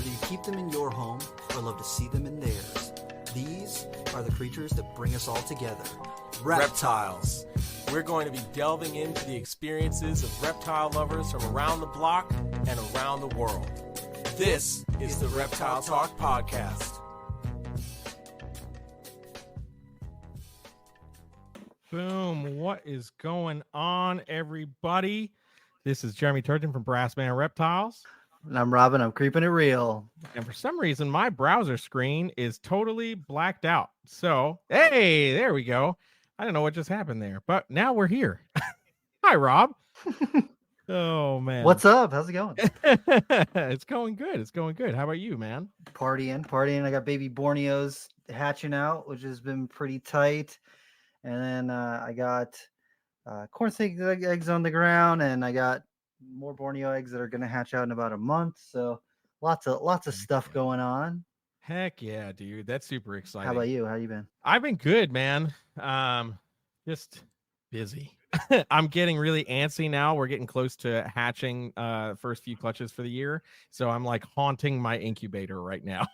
Whether you keep them in your home or love to see them in theirs, these are the creatures that bring us all together. Reptiles. We're going to be delving into the experiences of reptile lovers from around the block and around the world. This is the Reptile Talk Podcast. Boom. What is going on, everybody? This is Jeremy Turgeon from Brassman Reptiles. And I'm Robin. I'm keeping it real. And for some reason, my browser screen is totally blacked out. So, hey, there we go. I don't know what just happened there, but now we're here. Hi, Rob. Oh, man. What's up? How's it going? It's going good. It's going good. How about you, man? Partying. I got baby Borneos hatching out, which has been pretty tight. And then I got corn snake eggs on the ground, and I got more Borneo eggs that are going to hatch out in about a month. So lots of stuff going on. Heck yeah, dude. That's super exciting. How about you? How you been? I've been good, man. Just busy. I'm getting really antsy now. We're getting close to hatching first few clutches for the year. So I'm like haunting my incubator right now.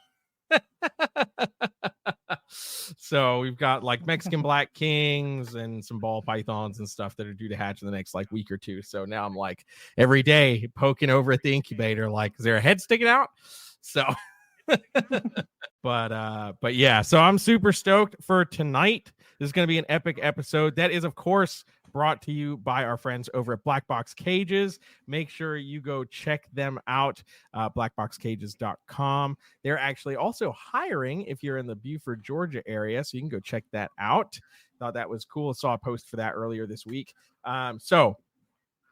So we've got like Mexican black kings and some ball pythons and stuff that are due to hatch in the next like week or two. So now I'm like every day poking over at the incubator, like, is there a head sticking out? So but yeah, so I'm super stoked for tonight. This is going to be an epic episode that is, of course, brought to you by our friends over at Black Box Cages. Make sure you go check them out, blackboxcages.com. They're actually also hiring if you're in the Buford, Georgia area, so you can go check that out. Thought that was cool. Saw a post for that earlier this week. So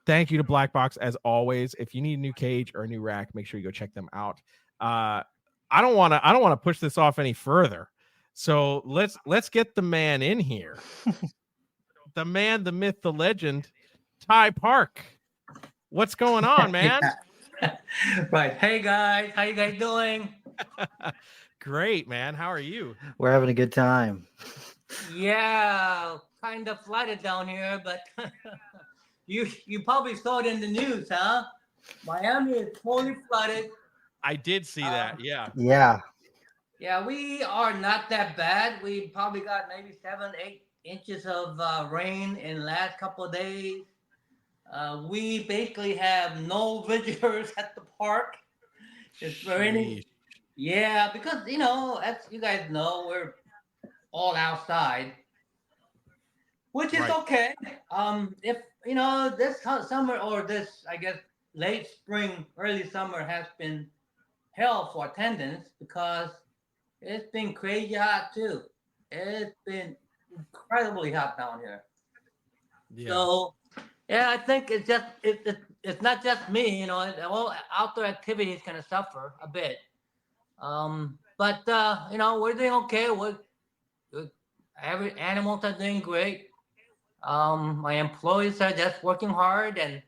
thank you to Black Box as always. If you need a new cage or a new rack, make sure you go check them out. I don't want to push this off any further. So let's get the man in here. The man, the myth, the legend, Ty Park. What's going on, man? Right. Hey guys, how you guys doing? Great, man. How are you? We're having a good time. Yeah, kind of flooded down here, but you probably saw it in the news, huh? Miami is totally flooded. I did see that. Yeah. Yeah, we are not that bad. We probably got maybe 7-8 inches of rain in the last couple of days. We basically have no visitors at the park. It's raining. Yeah, because as you guys know, we're all outside, which is okay. If this summer or this, I guess, late spring, early summer has been hell for attendance because it's been crazy hot too. It's been incredibly hot down here. Yeah. So yeah, I think it's just it's not just me, all outdoor activities kind of suffer a bit. But we're doing okay. Every animals are doing great. My employees are just working hard, and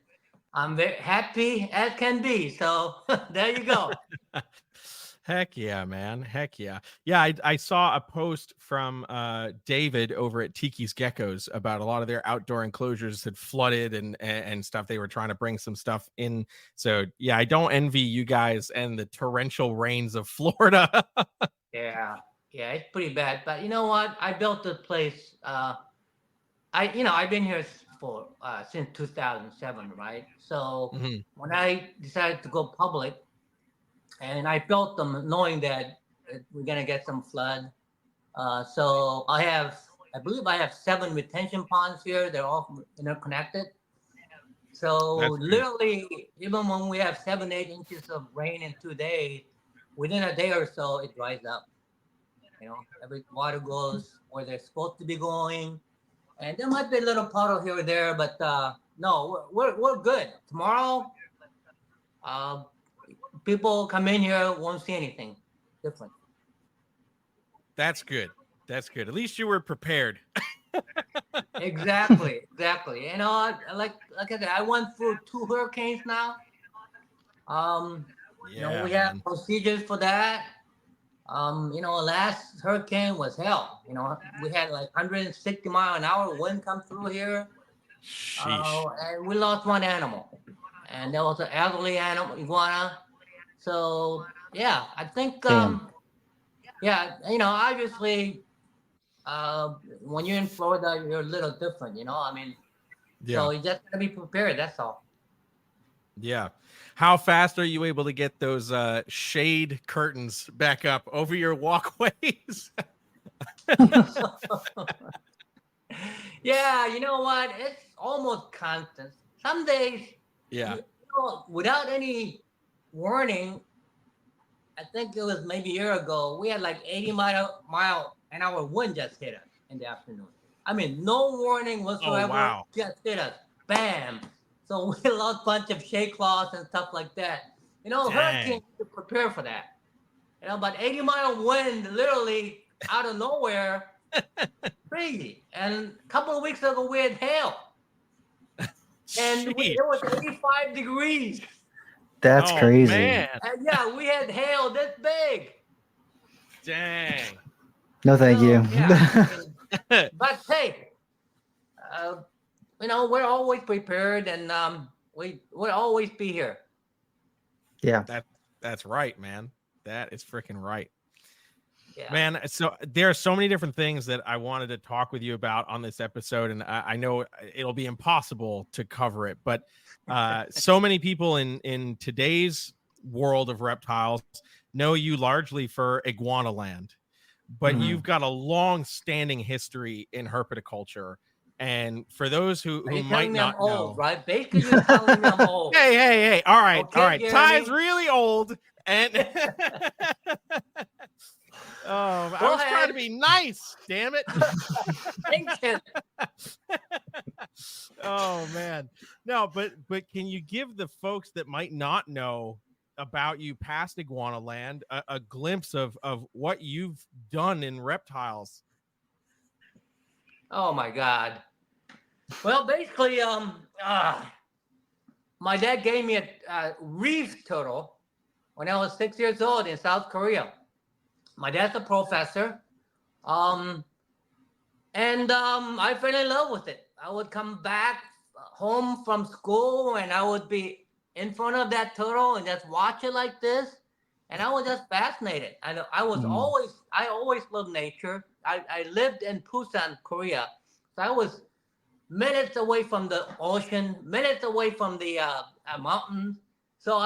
I'm very happy as can be. So there you go. Heck yeah, man. Heck yeah. Yeah, I saw a post from David over at Tiki's Geckos about a lot of their outdoor enclosures had flooded and stuff. They were trying to bring some stuff in. So yeah, I don't envy you guys and the torrential rains of Florida. Yeah, it's pretty bad. But you know what? I built this place. I've been here for since 2007, right? So when I decided to go public, and I built them knowing that we're gonna get some flood. So I believe I have 7 retention ponds here. They're all interconnected. So literally, even when we have 7-8 inches of rain in 2 days, within a day or so, it dries up. Every water goes where they're supposed to be going, and there might be a little puddle here or there, but no, we're good. Tomorrow, people come in here, won't see anything different. That's good. At least you were prepared. Exactly. Like I said, I went through 2 hurricanes now. We have procedures for that. Last hurricane was hell. We had like 160 mile an hour wind come through here. And we lost 1 animal. And there was an elderly animal, iguana. So Yeah, I think Damn. yeah, obviously when you're in Florida, you're a little different, I mean, Yeah. so you just gotta be prepared. That's all. Yeah. How fast are you able to get those shade curtains back up over your walkways? Yeah, you know what? It's almost constant. Some days, Yeah. without any warning, I think it was maybe a year ago, we had like 80 mile an hour wind just hit us in the afternoon. I mean, no warning whatsoever. wow. Just hit us. Bam. So we lost a bunch of shade cloths and stuff like that. Dang. Hurricane, you prepare for that. But 80-mile wind, literally out of nowhere, crazy. And a couple of weeks ago, we had hail. And Jeez. it was 85 degrees. That's Oh, crazy. man. And yeah, we had hail this big. Dang. No, thank you. Yeah. But hey, we're always prepared, and we'll always be here. Yeah. That's right, man. That is freaking right. Yeah. Man, so there are so many different things that I wanted to talk with you about on this episode, and I know it'll be impossible to cover it, but so many people in today's world of reptiles know you largely for Iguana Land, but you've got a long-standing history in herpetoculture. And for those who might not know, old, right? Basically, you're telling me I'm old. Hey! All right, Okay, all right. Jeremy. Ty's really old, and I was trying to be nice. Damn it! Thank you. Oh man, no, but can you give the folks that might not know about you past Iguana Land a glimpse of what you've done in reptiles? Oh my God. Well, basically, my dad gave me a reef turtle when I was 6 years old in South Korea. My dad's a professor, and I fell in love with it. I would come back home from school, and I would be in front of that turtle and just watch it like this, and I was just fascinated. And I always loved nature. I lived in Busan, Korea, so I was minutes away from the ocean, minutes away from the mountains. So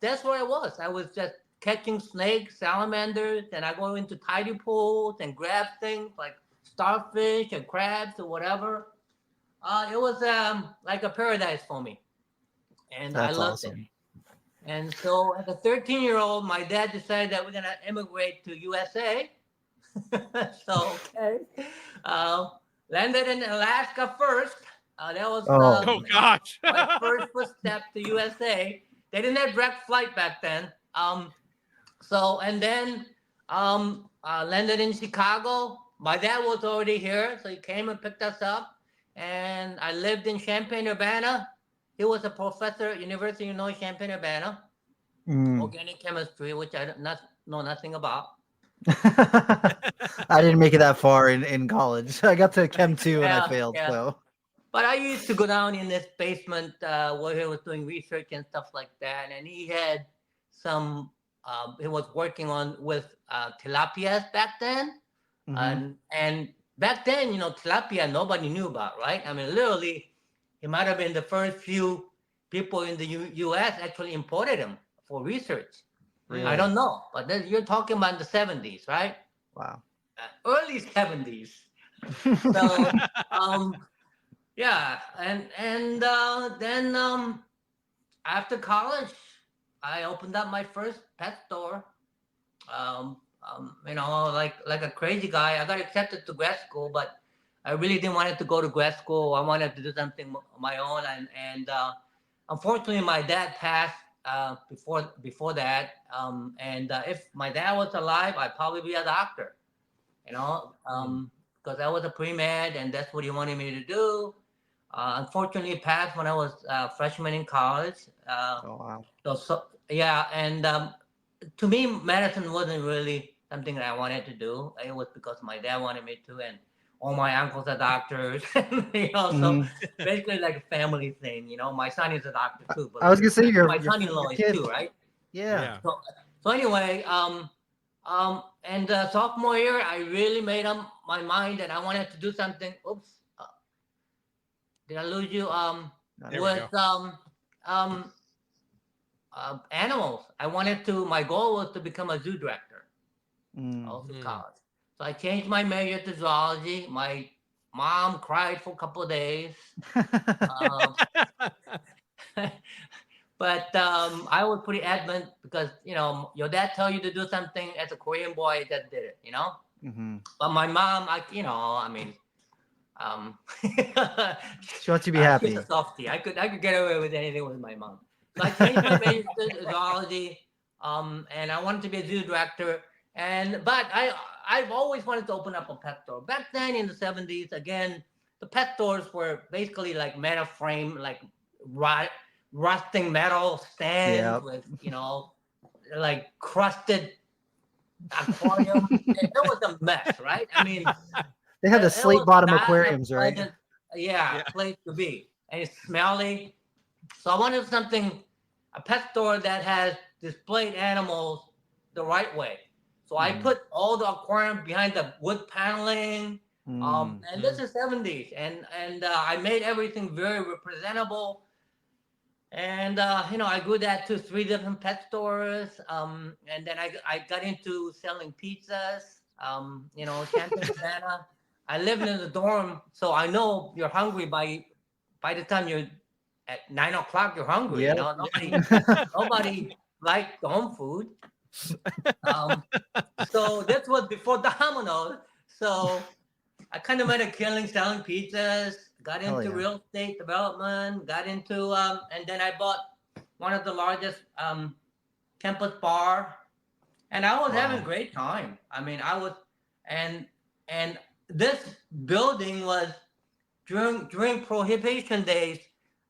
that's where I was. I was just catching snakes, salamanders, and I go into tidal pools and grab things like starfish and crabs or whatever. It was like a paradise for me, and That's I loved awesome. it. And so, as a 13-year-old, my dad decided that we're gonna immigrate to USA. So okay, landed in Alaska first. That was Oh gosh! my first step to USA. They didn't have direct flight back then. So and then landed in Chicago. My dad was already here, so he came and picked us up. And I lived in Champaign-Urbana. He was a professor at University of Illinois Champaign-Urbana, organic chemistry, which I know nothing about. I didn't make it that far in college. I got to Chem 2 and I failed. Yeah. So, but I used to go down in this basement where he was doing research and stuff like that, and he had some. He was working with tilapias back then, and back then, tilapia nobody knew about, right? I mean, literally, he might have been the first few people in the U.S. actually imported them for research. really? I don't know, but you're talking about the 70s, right? Wow. Early 70s. So, yeah, and then after college, I opened up my first pet store. Like a crazy guy. I got accepted to grad school, but I really didn't want to go to grad school. I wanted to do something on my own, and unfortunately, my dad passed before that. If my dad was alive, I'd probably be a doctor. Because I was a pre-med, and that's what he wanted me to do. Unfortunately, he passed when I was a freshman in college. Oh wow. So yeah, and to me, medicine wasn't really something that I wanted to do. It was because my dad wanted me to, and all my uncles are doctors. So basically like a family thing. My son is a doctor too. But I was gonna say my son-in-law is too, right? Yeah. So anyway, and sophomore year, I really made up my mind that I wanted to do something. Oops, did I lose you? There we With um, animals. I wanted to. My goal was to become a zoo director. Also college. So I changed my major to zoology. My mom cried for a couple of days. But I was pretty adamant because, your dad tell you to do something as a Korean boy, just did it, But my mom, She wants you to be she's happy. a softie. I could get away with anything with my mom. So I changed my major to zoology, and I wanted to be a zoo director. But I've always wanted to open up a pet store. Back then in the 70s, again, the pet stores were basically like metal frame, like rusting metal stands with, like crusted aquarium. It was a mess, right? I mean, They had the it slate was bottom not a aquariums, right? pleasant, place to be. And it's smelly. So I wanted a pet store that has displayed animals the right way. So I put all the aquarium behind the wood paneling. And this is 70s. And I made everything very representable. And I grew that to 3 different pet stores. And then I got into selling pizzas. Santa Savannah. I lived in the dorm, so I know you're hungry by the time you're at 9 o'clock. You're hungry. Yep. Nobody liked home food. So this was before Domino's. So I kind of made a killing selling pizzas. Got into real estate development. Got into and then I bought one of the largest campus bar, and I was having a great time. I mean, I was, and this building was during Prohibition days.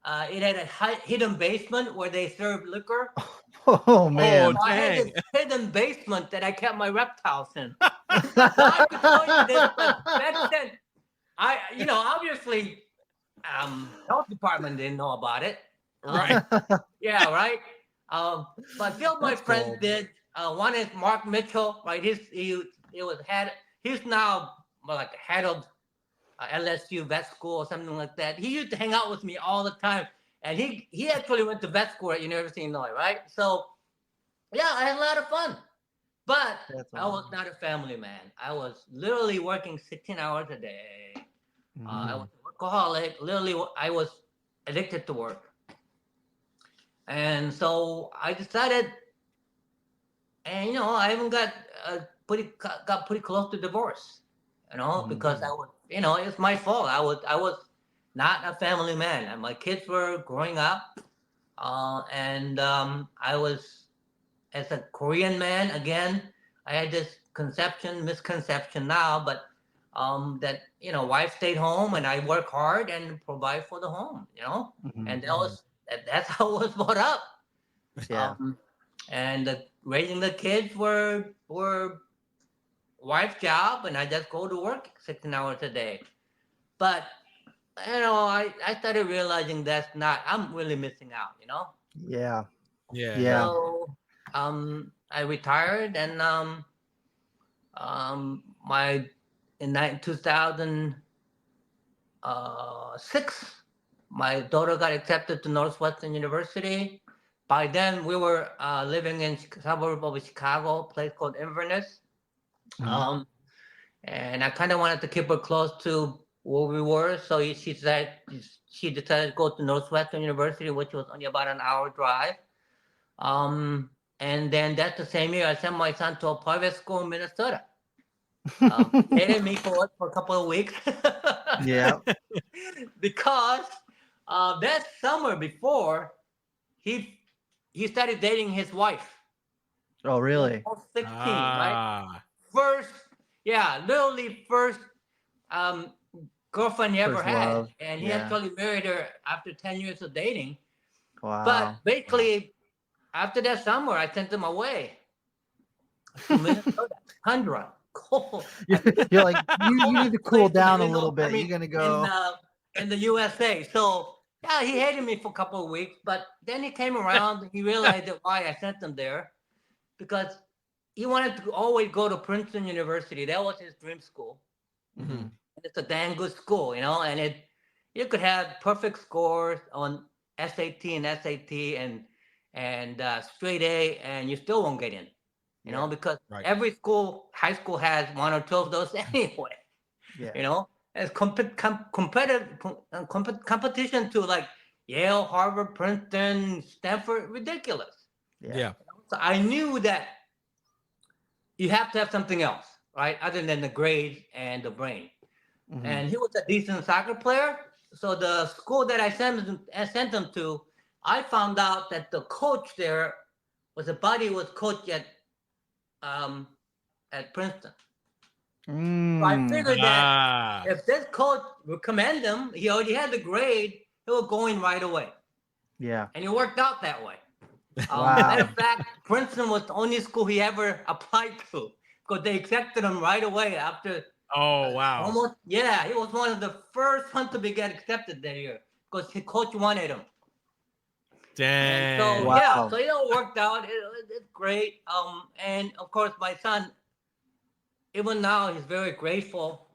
It had a hidden basement where they served liquor. Oh man! So I had this hidden basement that I kept my reptiles in. So I could tell you this, but back then, obviously, health department didn't know about it. Right. Yeah, right. But a few of my friends did. One is Mark Mitchell, right? He's now like head of LSU vet school or something like that. He used to hang out with me all the time, and he actually went to vet school at University of Illinois, right? So yeah, I had a lot of fun, but I was not a family man. I was literally working 16 hours a day. I was an workaholic. Literally, I was addicted to work, and so I decided. And I even got pretty close to divorce, because I was, it's my fault. I was not a family man, and my kids were growing up, and I was, as a Korean man, again, I had this misconception now, but that wife stayed home and I work hard and provide for the home, and that's how I was brought up. Yeah. And raising the kids were wife's job, and I just go to work 16 hours a day. But I started realizing I'm really missing out. Yeah. So I retired, and in 2006, my daughter got accepted to Northwestern University. By then, we were living in suburb of Chicago, a place called Inverness. And I kind of wanted to keep her close to where we were. So she decided to go to Northwestern University, which was only about an hour drive. And then that's the same year I sent my son to a private school in Minnesota. Hated me for it for a couple of weeks. Yeah. Because that summer before, he started dating his wife. Oh, really? 16, right? Literally first girlfriend he ever had. Love. And he actually married her after 10 years of dating. Wow. But basically, after that summer, I sent him away to Minnesota, tundra, cold. You're like, you need to cool down a little bit. You're going to go. In the USA. So, yeah, he hated me for a couple of weeks, but then he came around and he realized why I sent him there. because he wanted to always go to Princeton University. That was his dream school. Mm-hmm. It's a dang good school, you know, and you could have perfect scores on SAT and straight A, and you still won't get in, you know, because Right. every high school has one or two of those anyway. Yeah. You know, it's competition to like Yale, Harvard, Princeton, Stanford, ridiculous. Yeah. So I knew that you have to have something else, right, other than the grades and the brain. Mhm. And he was a decent soccer player. So the school that I sent him to, I found out that the coach there was a buddy was coach at Princeton. So I figured that if this coach would commend him, he already had the grade, he was going right away. Yeah. And it worked out that way. Wow. Matter of fact, Princeton was the only school he ever applied to because they accepted him right away after. Oh, wow. Almost, yeah, he was one of the first ones to get accepted that year because his coach wanted him. Dang. So Wow. yeah, so it all worked out. It's great. And of course, my son, even now, he's very grateful.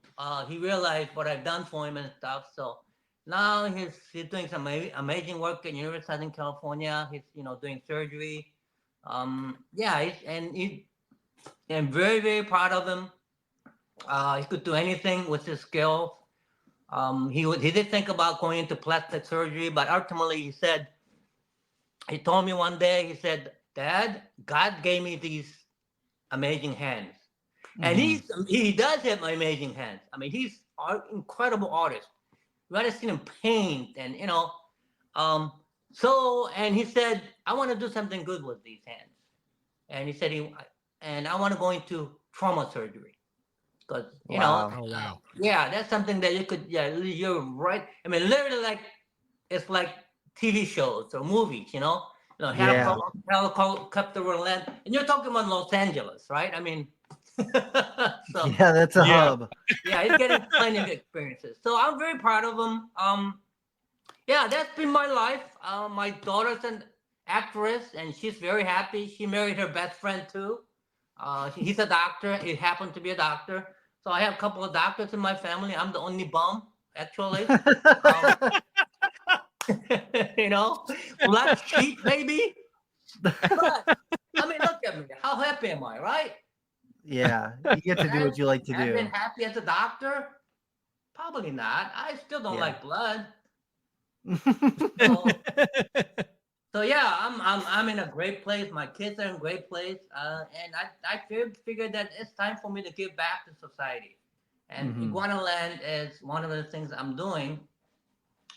He realized what I've done for him and stuff. So now he's doing some amazing work at University of Southern California. He's doing surgery. Yeah, I'm very, very proud of him. He could do anything with his skills. He did think about going into plastic surgery, but ultimately he told me one day, he said, "Dad, God gave me these amazing hands." And he does have amazing hands. I mean, he's an incredible artist. You gotta see him paint and and he said, "I want to do something good with these hands." And he said and I want to go into trauma surgery. Because Oh, wow. yeah, that's something that you could, you're right. I mean, literally, it's like TV shows or movies, helicopter land, and you're talking about Los Angeles, right? I mean, so Yeah, that's a hub. yeah, he's getting plenty of experiences. So I'm very proud of him. Yeah, that's been my life. My daughter's an actress, and she's very happy. She married her best friend too. He's a doctor. He happened to be a doctor. So I have a couple of doctors in my family. I'm the only bum, actually. Black sheep, maybe. But, I mean, look at me. How happy am I, right? Yeah, you get to do what you like to I've do. been happy as a doctor? Probably not. I still don't like blood. So yeah, I'm in a great place. My kids are in a great place, and I figured that it's time for me to give back to society. And Iguana Land is one of the things I'm doing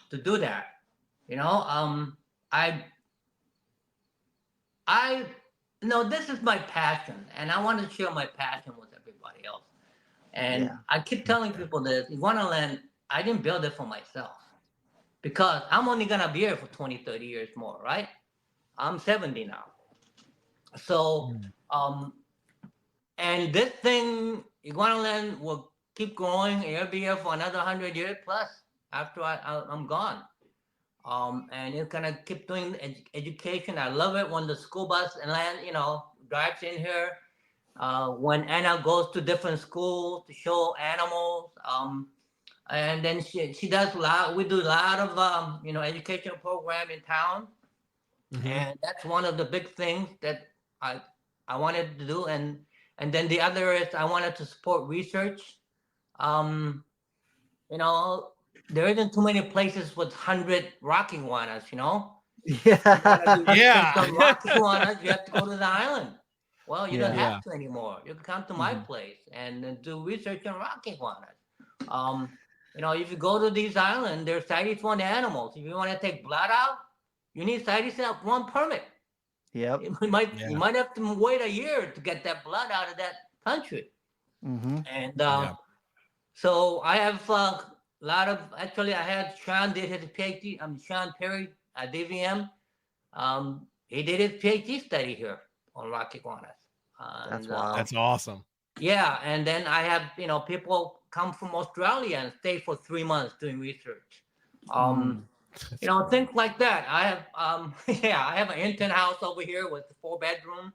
to do that. This is my passion, and I want to share my passion with everybody else. And I keep telling people this: Iguana Land, I didn't build it for myself. Because I'm only going to be here for 20, 30 years more, right? I'm 70 now. So, and this thing, Iguana Land, will keep growing. It'll be here for another 100 years plus after I'm gone. And it's going to keep doing education. I love it when the school bus and land, drives in here. When Anna goes to different schools to show animals. And then she does a lot. We do a lot of educational program in town, and that's one of the big things that I wanted to do. And then the other is I wanted to support research. There isn't too many places with 100 rock iguanas. Yeah. Some rock iguanas, you have to go to the island. Well, you don't have to anymore. You can come to my place and do research on rock iguanas. If you go to these islands, they're CITES 1 animals. If you want to take blood out, you need CITES 1 permit. Yep. You might have to wait a year to get that blood out of that country. And so I have a lot of, actually I had Sean did his PhD, Sean Perry at DVM. He did his PhD study here on rock iguanas. That's awesome. Yeah, and then I have, people come from Australia and stay for 3 months doing research. Things like that. I have, I have an intern house over here with 4 bedroom.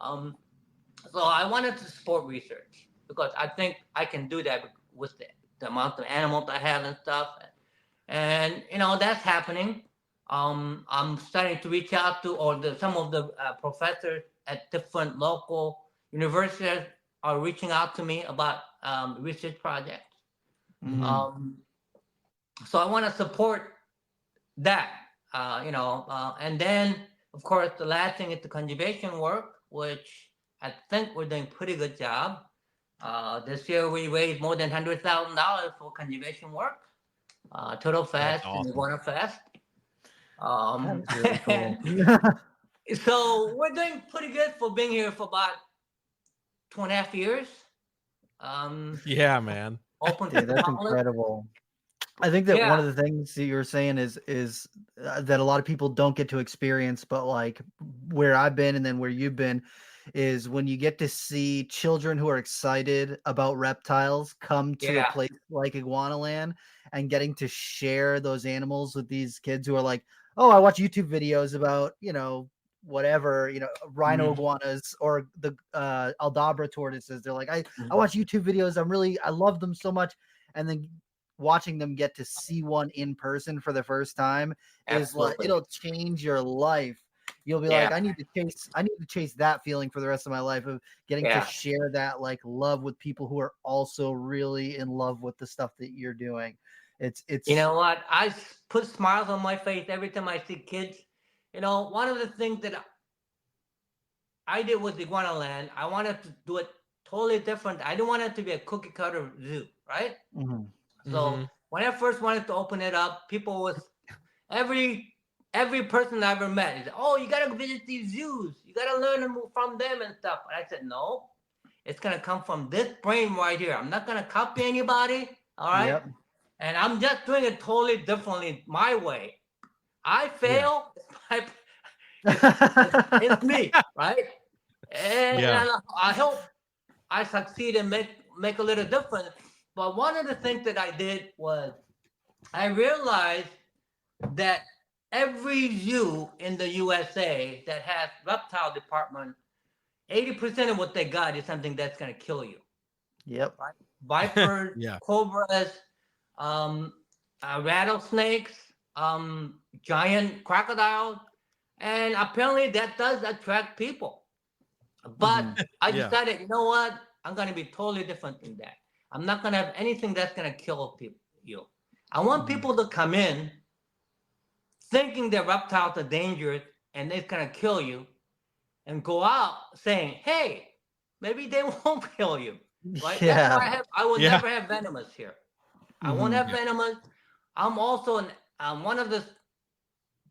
So I wanted to support research because I think I can do that with the amount of animals I have and stuff. And that's happening. I'm starting to reach out to some of the professors at different local universities are reaching out to me about research projects. Mhm. So I want to support that, and then of course the last thing is the conservation work, which I think we're doing a pretty good job. This year we raised more than $100,000 for conservation work, Turtle Fest and awesome. Iguana Fest. That's really cool. So we're doing pretty good for being here for about 2.5 years. Yeah, man. Open to Dude, the that's public. incredible. I think that one Yeah. of the things that you were saying is that a lot of people don't get to experience, but like where I've been and then where you've been is when you get to see children who are excited about reptiles come to a Yeah. place like Iguana Land and getting to share those animals with these kids who are like, oh, I watch YouTube videos about, whatever, rhino iguanas or the Aldabra tortoises. They're like, I watch YouTube videos. I love them so much. And then watching them get to see one in person for the first time is like, Absolutely. it'll change your life. You'll be Yeah. like, I need to chase that feeling for the rest of my life of getting to Yeah. share that like love with people who are also really in love with the stuff that you're doing. It's You know what? I put smiles on my face every time I see kids. One of the things that I did with Iguana Land, I wanted to do it totally different. I didn't want it to be a cookie cutter zoo, right? Mhm. So when I first wanted to open it up, people was every person I ever met is, oh, you gotta visit these zoos, you gotta learn from them and stuff. And I said, no, it's gonna come from this brain right here. I'm not gonna copy anybody, all right? Yep. And I'm just doing it totally differently, my way. I fail, it's me, right? And I hope I succeed and make a little difference. But one of the things that I did was I realized that every zoo in the USA that has reptile department, 80% of what they got is something that's going to kill you. Yep. Right? Vipers, cobras, rattlesnakes, giant crocodiles, and apparently that does attract people. But I decided, you know what? I'm going to be totally different than that. I'm not going to have anything that's going to kill you. I want people to come in thinking that reptiles are dangerous and it's going to kill you, and go out saying, hey, maybe they won't kill you. Right? Yeah. That's why I will never have venomous here. I won't have venomous. I'm also one of the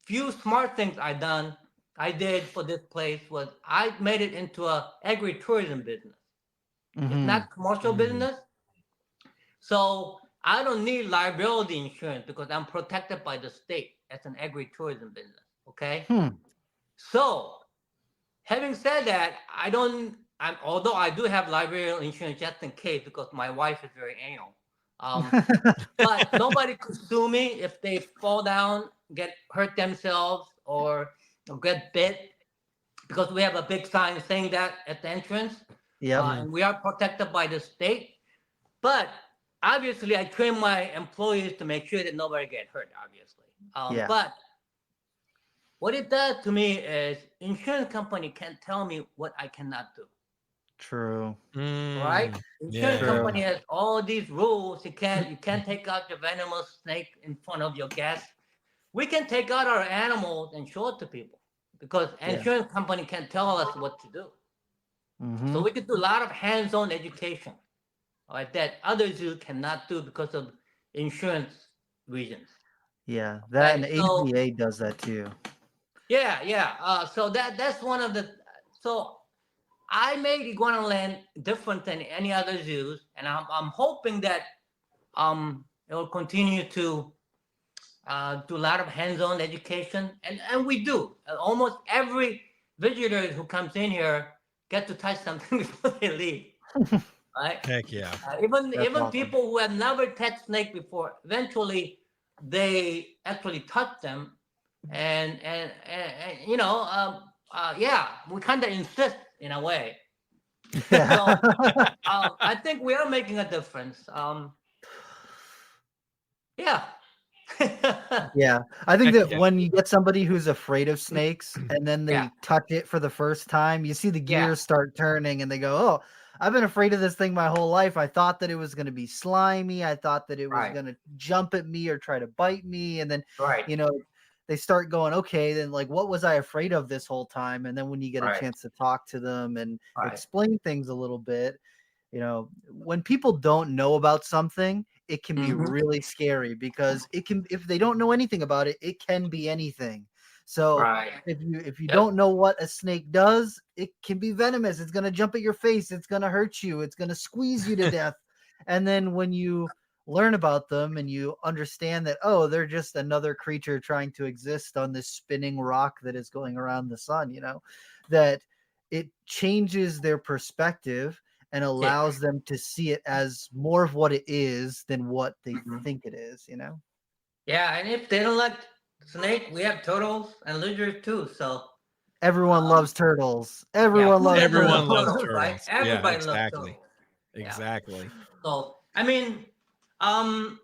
few smart things I did for this place was I made it into a agritourism business. It's not commercial business. So I don't need liability insurance because I'm protected by the state as an agritourism business. Okay. So having said that, although I do have liability insurance just in case because my wife is very anal. But nobody could sue me if they fall down, get hurt themselves, or get bit, because we have a big sign saying that at the entrance. And we are protected by the state. But obviously, I train my employees to make sure that nobody get hurt, obviously. But what it does to me is insurance company can't tell me what I cannot do. True. Right? Insurance company has all these rules. You can't take out the venomous snake in front of your guest. We can take out our animals and show it to people because insurance company can't tell us what to do. So we could do a lot of hands-on education, right, that other zoos cannot do because of insurance reasons. Yeah, that and APA does that too. So that's one of the. So I made Iguana Land different than any other zoos, and I'm hoping that it will continue to do a lot of hands-on education, and we do. Almost every visitor who comes in here get to touch something before they leave. Right? Heck yeah. Even awesome. People who have never touched snake before, eventually they actually touch them, and we kind of insist in a way. Yeah. So I think we are making a difference. Yeah. Yeah, I think Heck that yeah. when you get somebody who's afraid of snakes and then they Yeah. touch it for the first time, you see the Yeah. gears start turning and they go, "Oh, I've been afraid of this thing my whole life. I thought that it was going to be slimy. I thought that it was Right. going to jump at me or try to bite me." And then, Right. you know, they start going, "Okay, then like what was I afraid of this whole time?" And then when you get a Right. chance to talk to them and Right. explain things a little bit, you know, when people don't know about something, it can be Mhm. really scary because it can, if they don't know anything about it, it can be anything. So Right. if you Yep. don't know what a snake does, it can be venomous. It's gonna jump at your face, it's gonna hurt you, it's gonna squeeze you to death. And then when you learn about them and you understand that, oh, they're just another creature trying to exist on this spinning rock that is going around the sun, you know, that it changes their perspective and allows them to see it as more of what it is than what they Mhm. think it is, you know? Yeah, and if they don't like snake, we have turtles and lizards too. So Everyone um, loves turtles. yeah, Everyone who loves doesn't Everyone love loves turtles. turtles, right? turtles. Yeah, Everybody loves exactly. turtles. Yeah. Exactly. So I mean, um,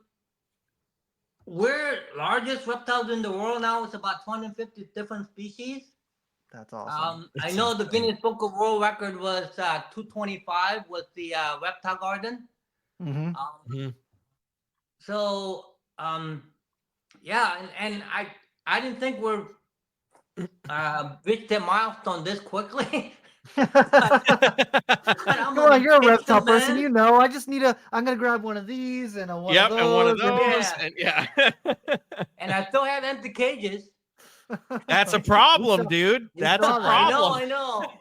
we're largest reptiles in the world now. It's about 250 different species. That's awesome. I It's know the insane. Guinness Book of World Record was 225 with the Reptile Garden. Mm-hmm. Um, so yeah, and I didn't think we're reached that milestone this quickly. but, but I'm Come an on, you're a reptile impatient person. man. You know, I'm gonna grab one of these and one of Yep, and one of those. those, Yeah, and yeah. and I still have empty cages. That's a We problem, saw, dude. we That's a saw I that. know, problem. I know.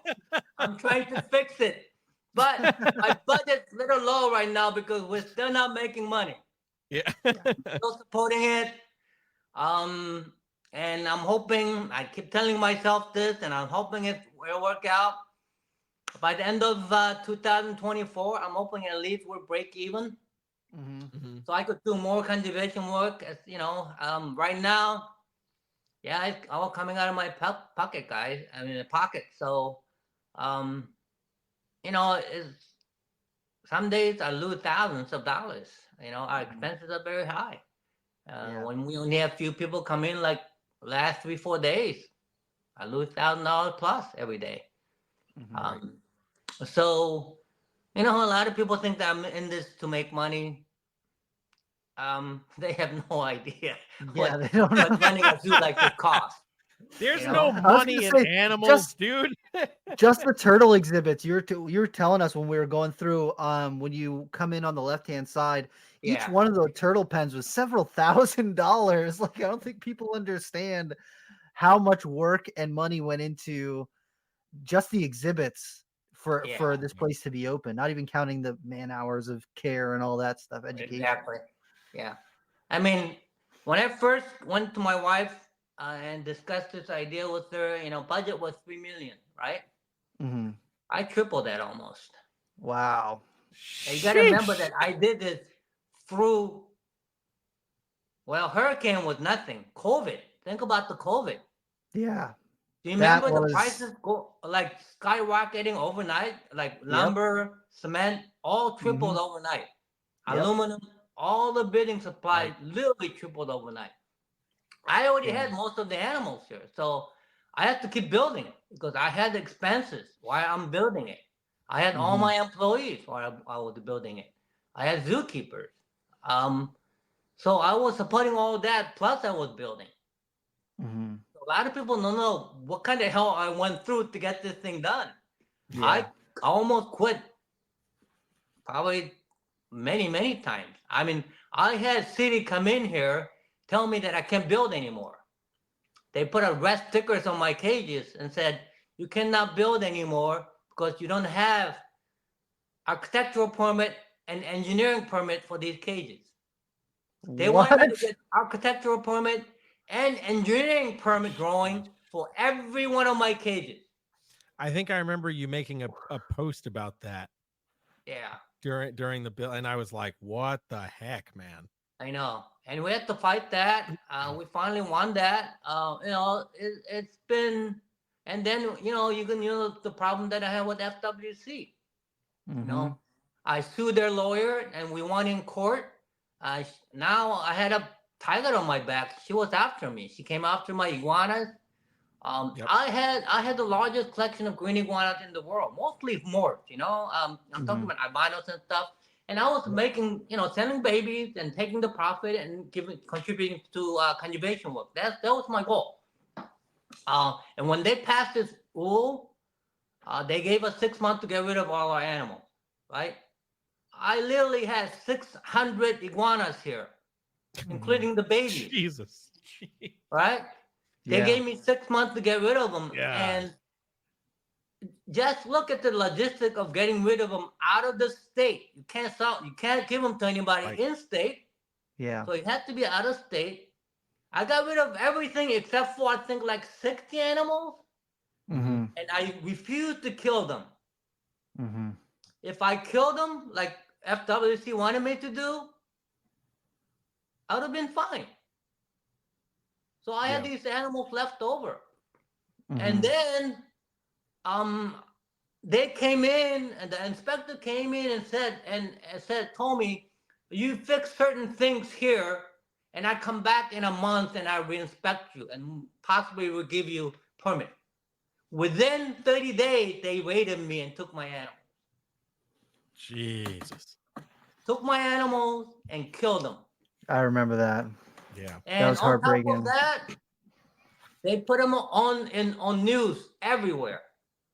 I'm trying to fix it, but my budget's a little low right now because we're still not making money. Yeah. Still supporting it. Um, and I'm hoping. I keep telling myself this, and I'm hoping it will work out. By the end of 2024, I'm hoping at least we'll break even, Mm-hmm. Mhm. so I could do more conservation work. As you know, right now, yeah, it's all coming out of my pocket, guys. I mean, the pocket. So, um, you know, it's some days I lose thousands of dollars. You know, our expenses are very high. Yeah. When we only have few people come in, like last 3-4 days, I lose $1,000 plus every day. Mm-hmm. So, you know, a lot of people think that I'm in this to make money. They have no idea Yeah, they don't what know. running a zoo like this costs. There's You no know, I was gonna money in say, animals, dude. just the turtle exhibits. You were telling us when we were going through, when you come in on the left hand side, each yeah, one of those turtle pens was several $1,000s. Like, I don't think people understand how much work and money went into just the exhibits for yeah, this place to be open, not even counting the man hours of care and all that stuff, education. exactly. Yeah, I mean, when I first went to my wife and discussed this idea with her, you know, budget was 3 million, right? Mm-hmm. I tripled that almost. Wow. And you got to remember Sheesh. that I did this through, well, hurricane was nothing. COVID. Think about the COVID. Yeah, Do you that remember the was. prices go like skyrocketing overnight? Like Yep. lumber, cement, all Mm-hmm. tripled overnight. Yep. Aluminum, all the building supplies Right. literally tripled overnight. I already Yeah. had most of the animals here, so I had to keep building because I had the expenses while I'm building it. I had all Mm-hmm. my employees while I was building it. I had zookeepers. Um, so I was supporting all that, plus I was building. Mm-hmm. A lot of people don't know what kind of hell I went through to get this thing done. Yeah. I almost quit probably many, many times. I mean, I had city come in here tell me that I can't build anymore. They put a red stickers on my cages and said, you cannot build anymore because you don't have architectural permit and engineering permit for these cages. They wanted me to What? get architectural permit and engineering permit drawing for every one of my cages. I think I remember you making a post about that Yeah, during the bill, and I was like, "What the heck, man?" I know. And we had to fight that. We finally won that. You know, it's been And then, you can, the problem that I have with FWC. I sued their lawyer and we won in court. Now I had a tiger on my back. She was after me. She came after my iguanas. Yep. I had the largest collection of green iguanas in the world, mostly morphed. I'm talking about albinos and stuff. And I was making, selling babies and taking the profit and contributing to conservation work. That was my goal. And when they passed this rule, they gave us 6 months to get rid of all our animals, right? I literally had 600 iguanas here, including the babies. Jesus. Right? They gave me 6 months to get rid of them. Yeah. And just look at the logistic of getting rid of them out of the state. You can't give them to anybody in state. Yeah. So it had to be out of state. I got rid of everything except for, I think, like 60 animals. And I refused to kill them. If I killed them, like FWC wanted me to do, I would have been fine. So I had these animals left over. And then they came in, and the inspector came in and told me, you fix certain things here, and I come back in a month and I re-inspect you and possibly will give you permit. Within 30 days, they raided me and took my animals. Jesus. Took my animals and killed them. I remember that. Yeah. And That was heartbreaking. on top of that, they put them on news everywhere,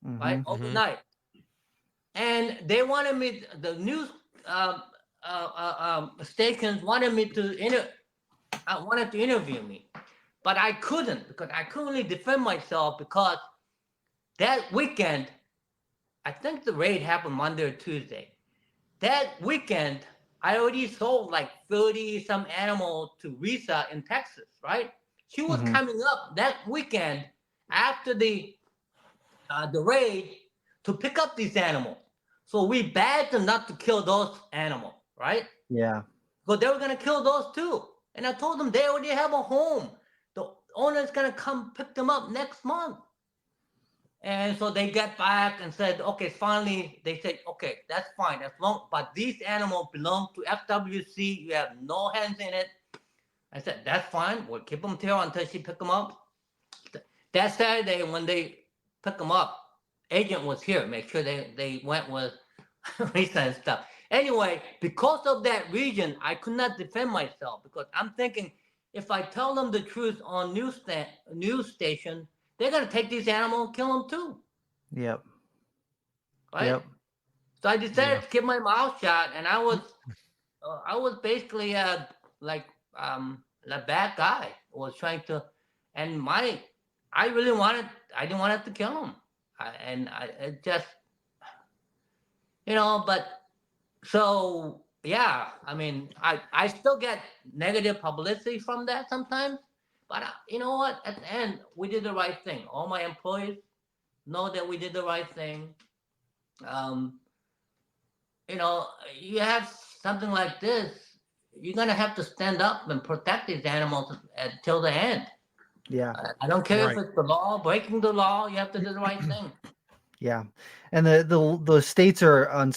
right? Overnight. And they wanted me, the news stations wanted me to interview me. But I couldn't, because I couldn't really defend myself, because that weekend, I think the raid happened Monday or Tuesday. That weekend, I already sold like 30 some animals to Risa in Texas, right? She was coming up that weekend after the raid to pick up these animals. So we begged them not to kill those animals, right? Yeah. But they were gonna kill those too. And I told them they already have a home. The owner's gonna come pick them up next month. And so they got back and said, okay, finally, they said, okay, that's fine, as long, but these animals belong to FWC, you have no hands in it. I said, that's fine, we'll keep them here until she pick them up. That Saturday, when they pick them up, agent was here, make sure they went with Lisa and stuff. Anyway, because of that region, I could not defend myself, because I'm thinking, if I tell them the truth on news station, they're gonna take these animals and kill them too. Yep. Right? Yep. So I decided to keep my mouth shut, and I was basically like the bad guy. Was trying to, and I didn't want to kill him, it just, but so yeah, I mean, I still get negative publicity from that sometimes. But you know what? At the end, we did the right thing. All my employees know that we did the right thing. You have something like this, you're going to have to stand up and protect these animals until the end. Yeah. I don't care if it's the law, breaking the law, you have to do the right thing. Yeah. And the states are on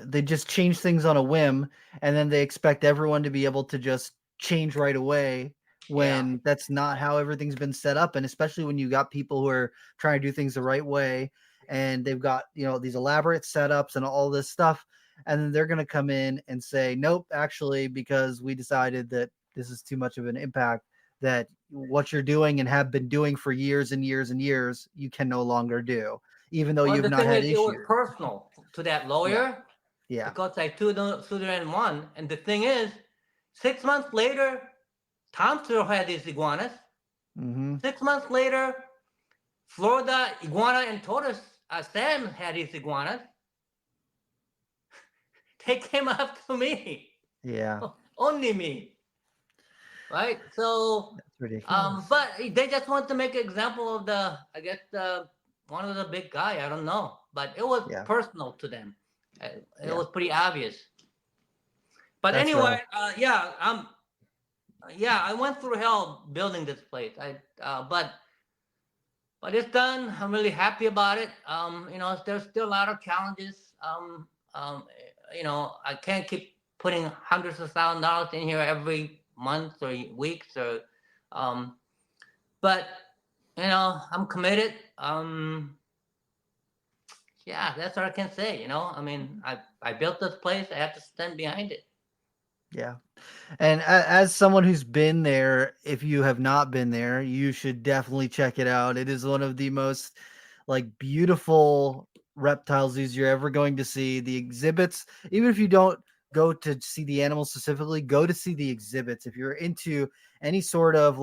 they just change things on a whim, and then they expect everyone to be able to just change right away, when that's not how everything's been set up. And especially when you got people who are trying to do things the right way, and they've got, these elaborate setups and all this stuff. And then they're going to come in and say, nope, actually, because we decided that this is too much of an impact, that what you're doing and have been doing for years and years and years, you can no longer do, even though you've not had issues. It was personal to that lawyer. Yeah. Because I sued her and won. And the thing is, 6 months later, Tom still had these iguanas. 6 months later, Florida Iguana and Tortoise, Sam had his iguanas. They came after me. Yeah. Only me. Right? So, that's ridiculous. but they just want to make an example of one of the big guy. I don't know. But it was personal to them. It was pretty obvious. But that's anyway, I went through hell building this place. But but it's done. I'm really happy about it. There's still a lot of challenges. I can't keep putting hundreds of $1,000s in here every month or weeks but I'm committed. Yeah, that's what I can say. I built this place. I have to stand behind it. Yeah. And as someone who's been there, if you have not been there, you should definitely check it out. It is one of the most beautiful reptile zoos you're ever going to see. The exhibits, even if you don't go to see the animals specifically, go to see the exhibits. If you're into any sort of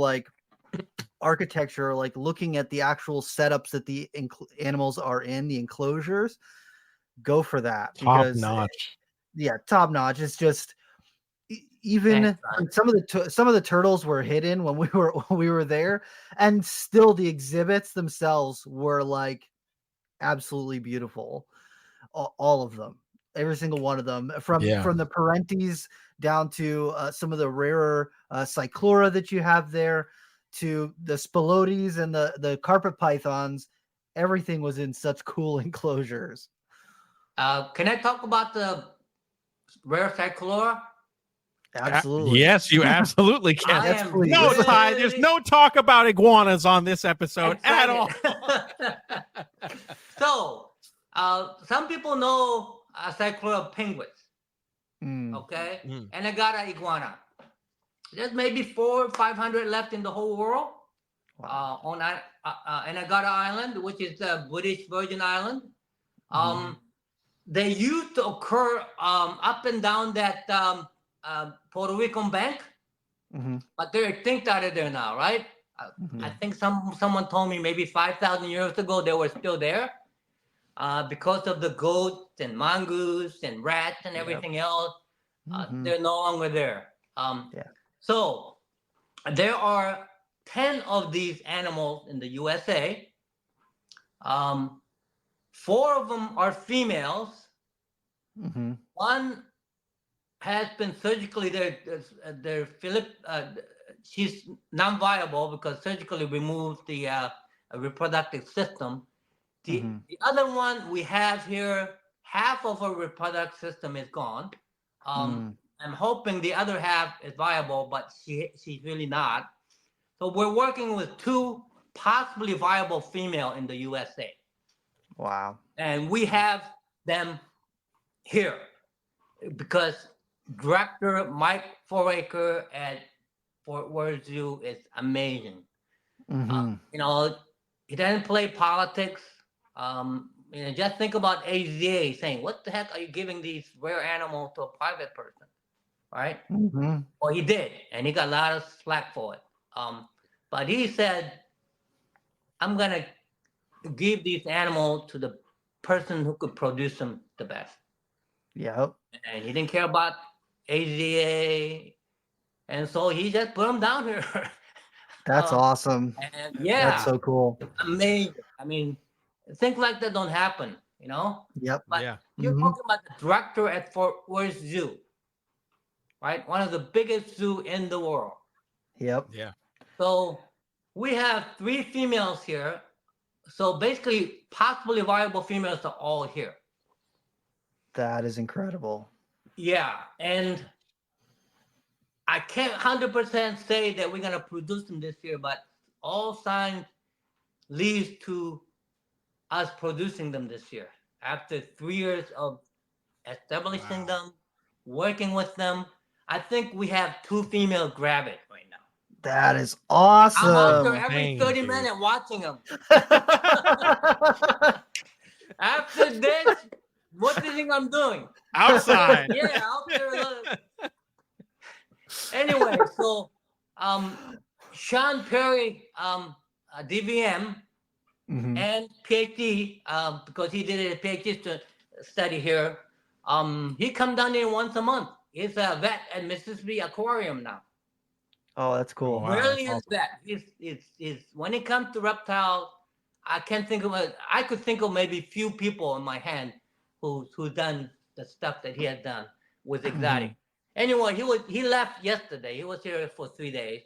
architecture, looking at the actual setups that the animals are in, the enclosures, go for that. Top Because notch. Yeah, top notch. It's just even Thanks, some of the turtles were hidden when we were there, and still the exhibits themselves were absolutely beautiful. All of them, every single one of them, from the parentes down to some of the rarer cyclura that you have there, to the spilotes and the carpet pythons. Everything was in such cool enclosures. Can I talk about the rare cyclura? Absolutely. Yes, you absolutely can. Yes, please. No, Ty, there's no talk about iguanas on this episode at all. So, some people know cyclura penguins. Okay? And I got an iguana. There's maybe 400 or 500 left in the whole world. Wow. And I got an island, which is the British Virgin Island. They used to occur up and down that Puerto Rican bank, but they're extinct out of there now, right? I think someone told me maybe 5,000 years ago they were still there because of the goats and mongoose and rats and everything else. They're no longer there. So there are 10 of these animals in the USA. 4 of them are females. One has been surgically she's non-viable because surgically removed the reproductive system. The other one we have here, half of her reproductive system is gone. I'm hoping the other half is viable, but she's really not. So we're working with 2 possibly viable female in the USA. Wow. And we have them here because Director Mike Foraker at Fort Worth Zoo is amazing. He doesn't play politics. Just think about AZA saying, "What the heck are you giving these rare animals to a private person?" Right? Well, he did, and he got a lot of slack for it. But he said, "I'm gonna give these animals to the person who could produce them the best." Yep. And he didn't care about AZA, and so he just put them down here. That's awesome. And that's so cool. Amazing. I mean, things like that don't happen, Yep. But you're talking about the director at Fort Worth Zoo, right? One of the biggest zoo in the world. Yep. Yeah. So we have 3 females here. So basically, possibly viable females are all here. That is incredible. Yeah, and I can't 100% say that we're gonna produce them this year, but all signs leads to us producing them this year. After 3 years of establishing them, working with them, I think we have 2 female grab it right now. That is awesome. I'm out there every 30 minutes watching them. After this, what do you think I'm doing? Outside. Yeah, out there. Anyway, so Sean Perry, DVM, and PhD, because he did a PhD study here. He comes down here once a month. He's a vet at Mississippi Aquarium now. Oh, that's cool. Wow. Brilliant vet. He's when it comes to reptiles, I could think of maybe few people in my hand who's done the stuff that he had done with exotic. Anyway, he left yesterday. He was here for 3 days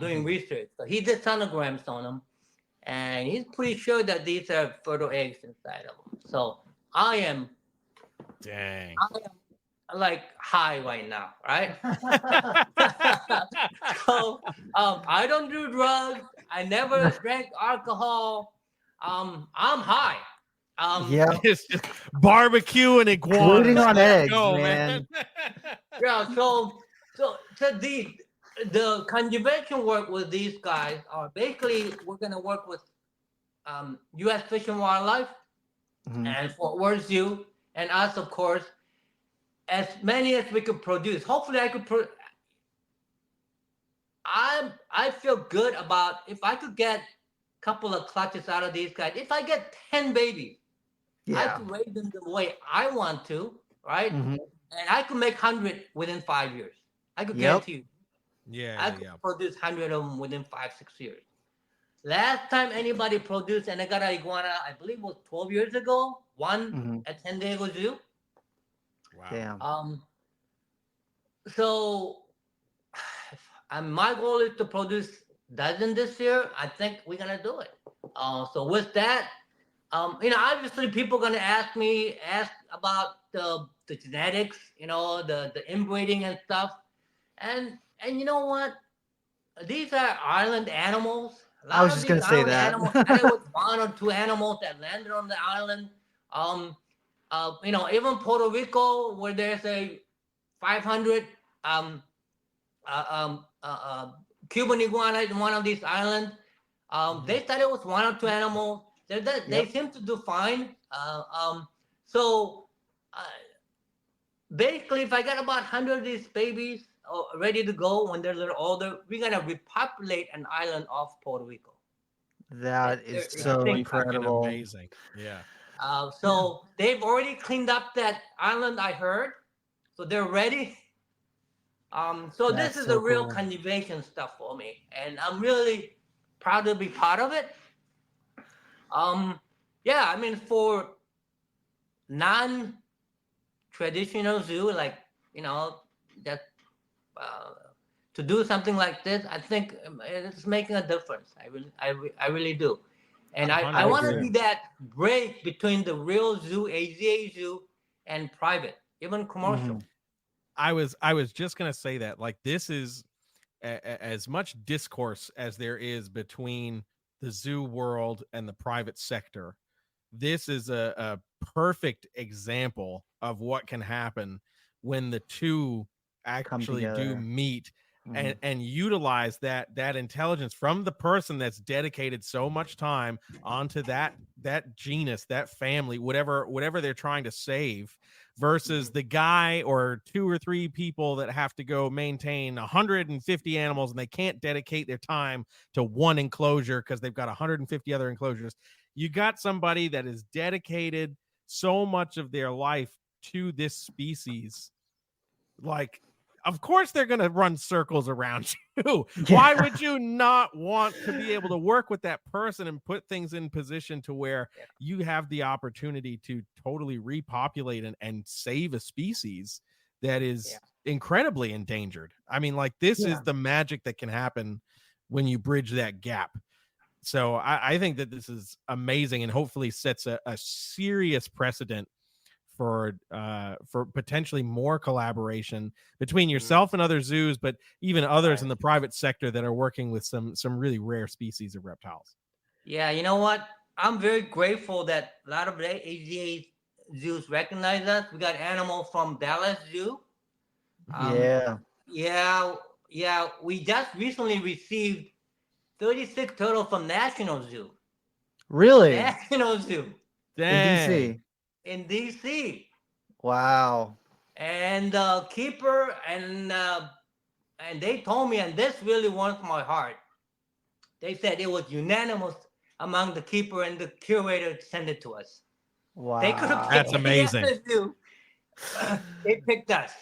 doing research. So he did sonograms on them, and he's pretty sure that these are fertile eggs inside of them. So I am like high right now, right? So I don't do drugs. I never drank alcohol. I'm high. Yeah. It's just barbecue and iguanas. Including on Let's eggs, go, man. Yeah. So the conservation work with these guys are basically we're gonna work with U.S. Fish and Wildlife Mhm. and Fort Worth Zoo and us, of course, as many as we could produce. Hopefully, I could. I feel good about if I could get a couple of clutches out of these guys. If I get 10 babies, I Yeah. could raise them the way I want to, right? Mhm. And I could make 100 within 5 years. I could Yep. guarantee you. Yeah, I could produce 100 of them within 5-6 years. Last time anybody produced, and I got an iguana, I believe it was 12 years ago, one Mhm. at San Diego Zoo. Wow. Damn. So my goal is to produce dozen this year. I think we're gonna do it. So with that, obviously people gonna ask about the genetics, the inbreeding and stuff, and you know what? These are island animals. A lot I was of just these gonna say island that. animals started with one or two animals that landed on the island. Even Puerto Rico, where there's a 500 um, Cuban iguana in one of these islands. They started with one or two animals. They seem to do fine. So basically, if I got about 100 of these babies ready to go when they're a little older, we're going to repopulate an island off Puerto Rico. That is They're so extinct. incredible. Amazing. Yeah. So they've already cleaned up that island, I heard. So they're ready. So That's this is so the real cool. conservation stuff for me, and I'm really proud to be part of it. Yeah, I mean, for non-traditional zoo, like that to do something like this, I think it's making a difference. I really do, and I want to 100%. be that break between the real zoo, AZA zoo, and private, even commercial. Mhm. I was just gonna say that, like, this is as much discourse as there is between the zoo world and the private sector. This is a perfect example of what can happen when the two actually do together. meet Mhm. and utilize that intelligence from the person that's dedicated so much time onto that genus, that family, whatever they're trying to save, versus the guy or two or three people that have to go maintain 150 animals and they can't dedicate their time to one enclosure because they've got 150 other enclosures. You got somebody that is dedicated so much of their life to this species. Like, of course they're going to run circles around you. Why would you not want to be able to work with that person and put things in position to where you have the opportunity to totally repopulate and save a species that is incredibly endangered? I mean, like, this is the magic that can happen when you bridge that gap. So I think that this is amazing and hopefully sets a serious precedent for potentially more collaboration between yourself and other zoos, but even others in the private sector that are working with some really rare species of reptiles. Yeah, you know what? I'm very grateful that a lot of the AZA zoos recognize us. We got animals from Dallas Zoo. Yeah. Yeah. We just recently received 36 turtles from National Zoo. Really? National Zoo Dang. in DC. Wow. And the keeper and they told me, and this really warms my heart. They said it was unanimous among the keeper and the curator to send it to us. Wow. They could have That's picked any amazing. other zoo. They picked us.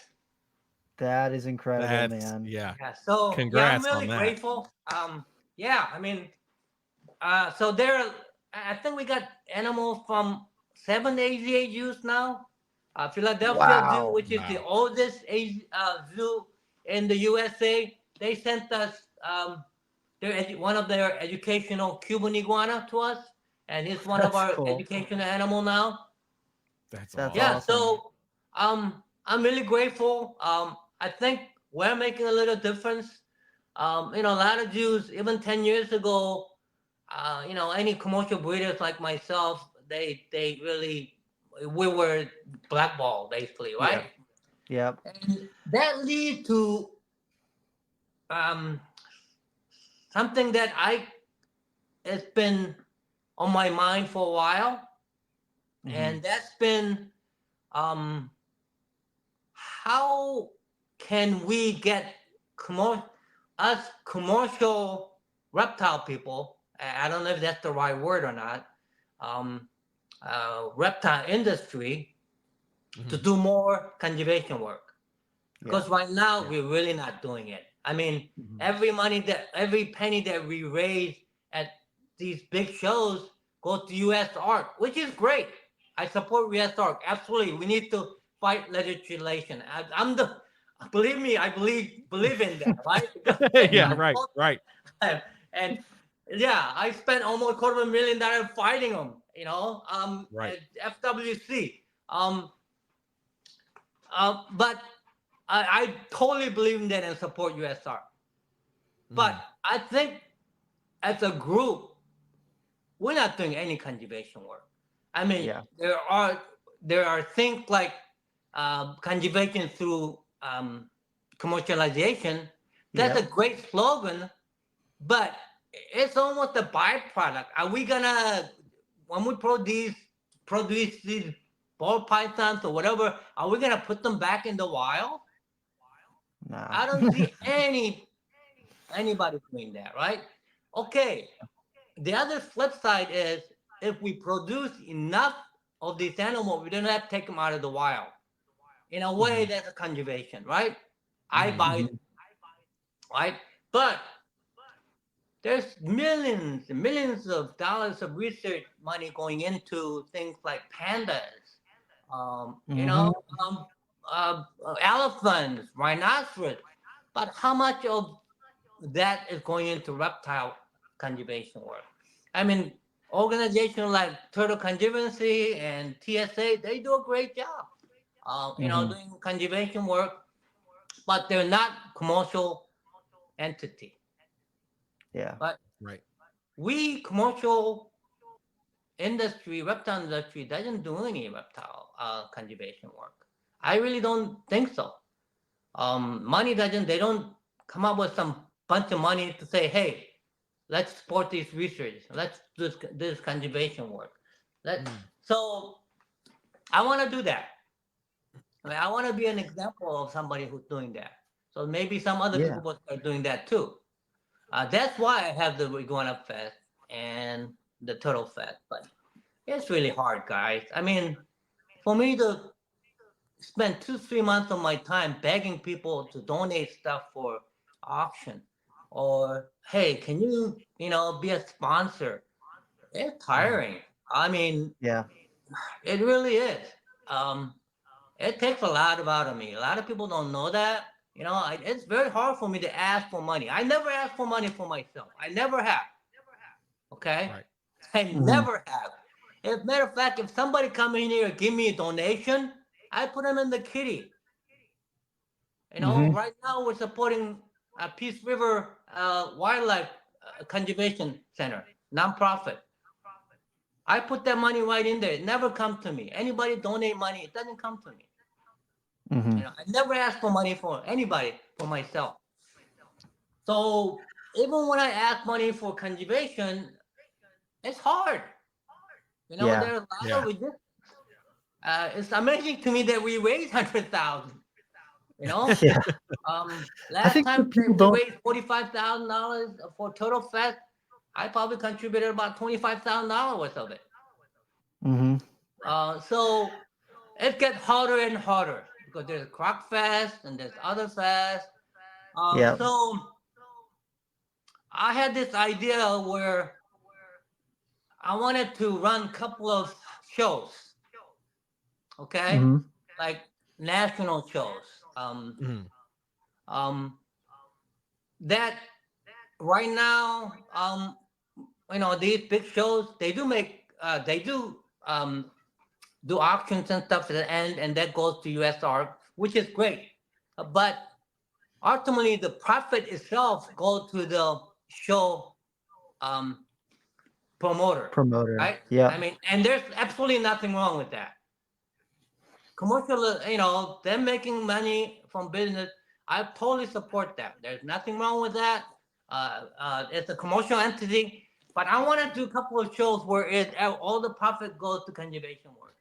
That is incredible, man. Yeah. So Congrats I'm really on that. grateful. I mean, so I think we got animals from 7 AZA zoos now. Philadelphia Zoo, which is the oldest zoo in the USA, they sent us one of their educational Cuban iguana to us, and he's one of That's our cool. educational animal now. That's That's awesome. Yeah, awesome. so I'm really grateful. I think we're making a little difference. A lot of Jews, even 10 years ago, any commercial breeders like myself, they really, we were blackballed basically, right? Yep. And that lead to um, something that it's been on my mind for a while, and that's been how can we get us commercial reptile people? I don't know if that's the right word or not. Reptile industry to do more conservation work, because right now we're really not doing it. I mean, every penny that we raise at these big shows goes to U.S. Art, which is great. I support U.S. Art. Absolutely, we need to fight legislation. Believe me, I believe in that, right? Yeah, right. And yeah, I spent almost $250,000 fighting them. Right. At FWC. But I totally believe in that and support USR. But I think as a group, we're not doing any conservation work. I mean, there are things like conservation through commercialization. That's a great slogan, but it's almost a byproduct. Are we gonna, when we produce these ball pythons or whatever, are we gonna put them back in the wild? Nah. I don't see anybody doing that, right? Okay. The other flip side is if we produce enough of these animals, we don't have to take them out of the wild. In a way, that's a conservation, right? I buy it, right? But there's millions and millions of dollars of research money going into things like pandas, elephants, rhinoceros. But how much of that is going into reptile conservation work? I mean, organizations like Turtle Conservancy and TSA, they do a great job, doing conservation work, but they're not commercial entity. Yeah. But Right. we commercial industry, reptile industry, doesn't do any reptile conservation work. I really don't think so. Money doesn't. They don't come up with some bunch of money to say, "Hey, let's support these research. Let's do this conservation work." So I want to do that. I mean, I want to be an example of somebody who's doing that. So maybe some other people will start doing that too. That's why I have the Iguana Fest and the Turtle Fest. But it's really hard, guys. I mean, for me to spend 2-3 months of my time begging people to donate stuff for auction, or hey, can you be a sponsor? It's tiring. I mean, it really is. It takes a lot out of me. A lot of people don't know that. It's very hard for me to ask for money. I never ask for money for myself. I never have. Okay? Right. I never have. As matter of fact, if somebody come in here and give me a donation, I put them in the kitty. Right now we're supporting Peace River Wildlife Conservation Center, nonprofit. I put that money right in there. It never comes to me. Anybody donate money, it doesn't come to me. I never ask for money for anybody, for myself. So even when I ask money for conservation, it's hard. There's a lot of resistance. It's amazing to me that we raised 100,000. Last time we raised $45,000 for Turtle Fest, I probably contributed about $25,000 worth of it. So it gets harder and harder because there's Croc Fest and there's other fests. So I had this idea where I wanted to run a couple of shows, okay, like national shows. That right now, these big shows, they do make, do auctions and stuff at the end, and that goes to USR, which is great. But ultimately, the profit itself goes to the show um, promoter, Promoter. right? Yeah. I mean, and there's absolutely nothing wrong with that. Commercial, them making money from business, I totally support that. There's nothing wrong with that. It's a commercial entity, but I want to do a couple of shows where all the profit goes to conservation work.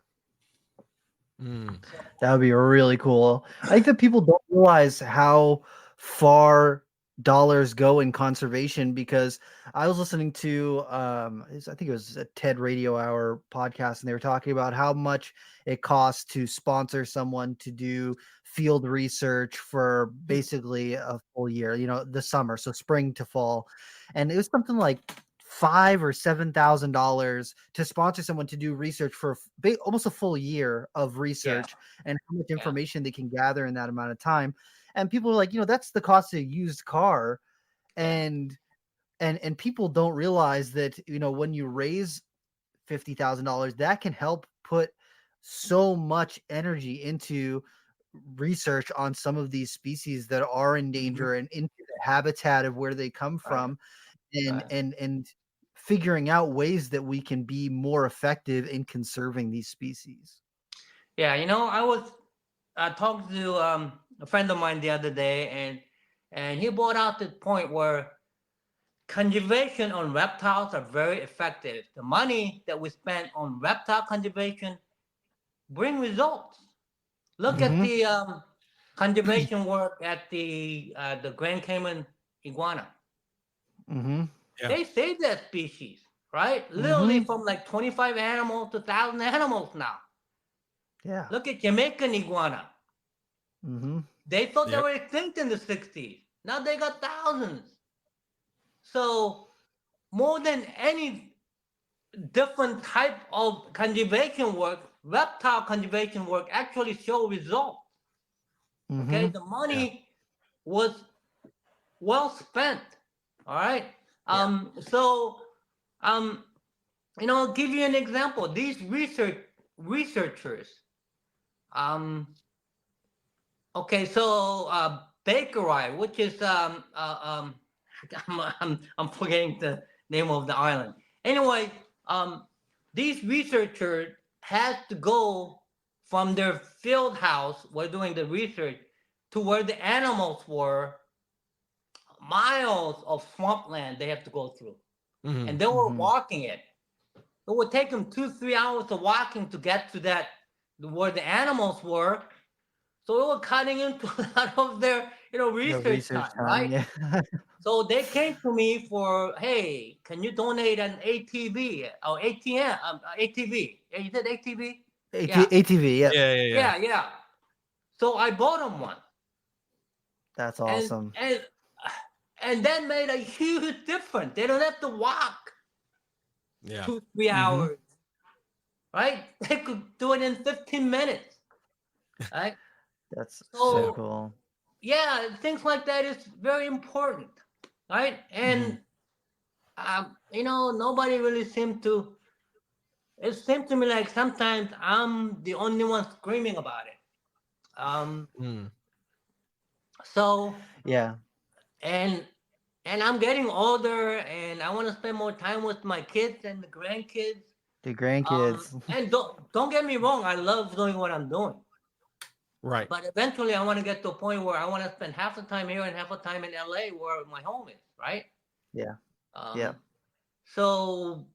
That would be really cool. I think that people don't realize how far dollars go in conservation, because I was listening to I think it was a TED Radio Hour podcast, and they were talking about how much it costs to sponsor someone to do field research for basically a full year, the summer, so spring to fall. And it was something like $5,000 or $7,000 to sponsor someone to do research for almost a full year of research, and how much information they can gather in that amount of time. And people are like, that's the cost of a used car. And people don't realize that, when you raise $50,000, that can help put so much energy into research on some of these species that are in danger, and into the habitat of where they come from, and figuring out ways that we can be more effective in conserving these species. Yeah, I was talking to a friend of mine the other day, and he brought out the point where conservation on reptiles are very effective. The money that we spend on reptile conservation bring results. Look at the conservation work at the Grand Cayman iguana. Mm-hmm. Yeah. They saved that species, right? Literally from like 25 animals to 1,000 animals now. Yeah. Look at Jamaican iguana. They thought they were extinct in the 60s. Now they got thousands. So more than any different type of conservation work, reptile conservation work actually show results. Okay, the money was well spent. All right. So I'll give you an example. These researchers. Okay, so Bakery, which is I'm forgetting the name of the island. Anyway, these researchers had to go from their field house, where doing the research, to where the animals were. Miles of swampland they have to go through, and they were walking it. It would take them 2-3 hours of walking to get to that where the animals were. So they were cutting into a lot of their research time, right? Yeah. So they came to me for, hey, can you donate an ATV or ATM? ATV. You said ATV? ATV. Yeah. Yeah. So I bought them one. That's awesome. And that made a huge difference. They don't have to walk 2-3 hours, right? They could do it in 15 minutes, right? That's so cool. Yeah, things like that is very important, right? And nobody really seemed to. It seemed to me like sometimes I'm the only one screaming about it. So yeah, and I'm getting older, and I want to spend more time with my kids and the grandkids. The grandkids. And don't get me wrong, I love doing what I'm doing. Right. But eventually, I want to get to a point where I want to spend half the time here and half the time in LA, where my home is. Right. Yeah. So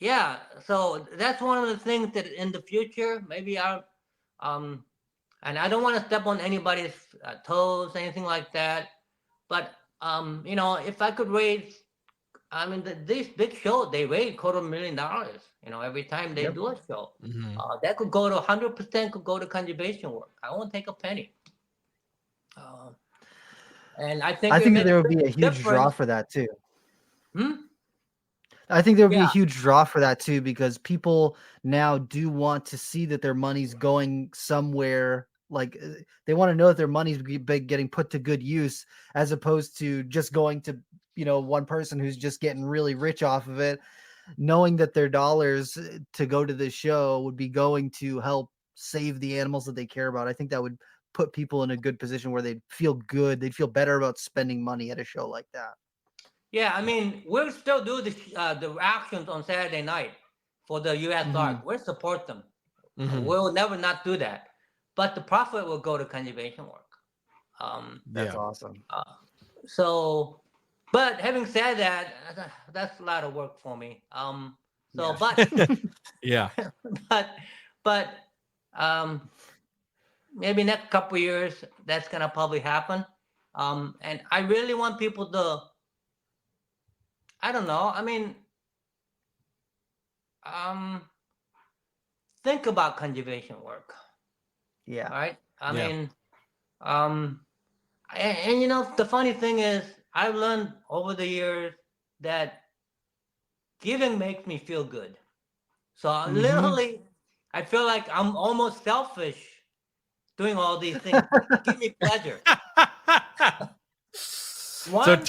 yeah. So that's one of the things that in the future maybe I'll and I don't want to step on anybody's toes, anything like that. But if I could raise, I mean, these big shows, they raise $250,000. Every time they do a show, that could go to 100% could go to conservation work. I won't take a penny. And I think that there would be a huge draw for that too. I think there would be a huge draw for that too, because people now do want to see that their money's going somewhere like they want to know that their money's getting put to good use, as opposed to just going to, one person who's just getting really rich off of it, knowing that their dollars to go to this show would be going to help save the animals that they care about. I think that would put people in a good position where they'd feel good. They'd feel better about spending money at a show like that. Yeah, I mean, we'll still do the actions on Saturday night for the U.S. Dark. We'll support them. We'll never not do that. But the profit will go to conservation work. That's awesome. So, but having said that, that's a lot of work for me. Yeah. but maybe next couple of years that's gonna probably happen. And I really want people to, I don't know, I mean, think about conservation work. Yeah. Right? I mean, and the funny thing is, I've learned over the years that giving makes me feel good. So literally, I feel like I'm almost selfish doing all these things. Give me pleasure. So what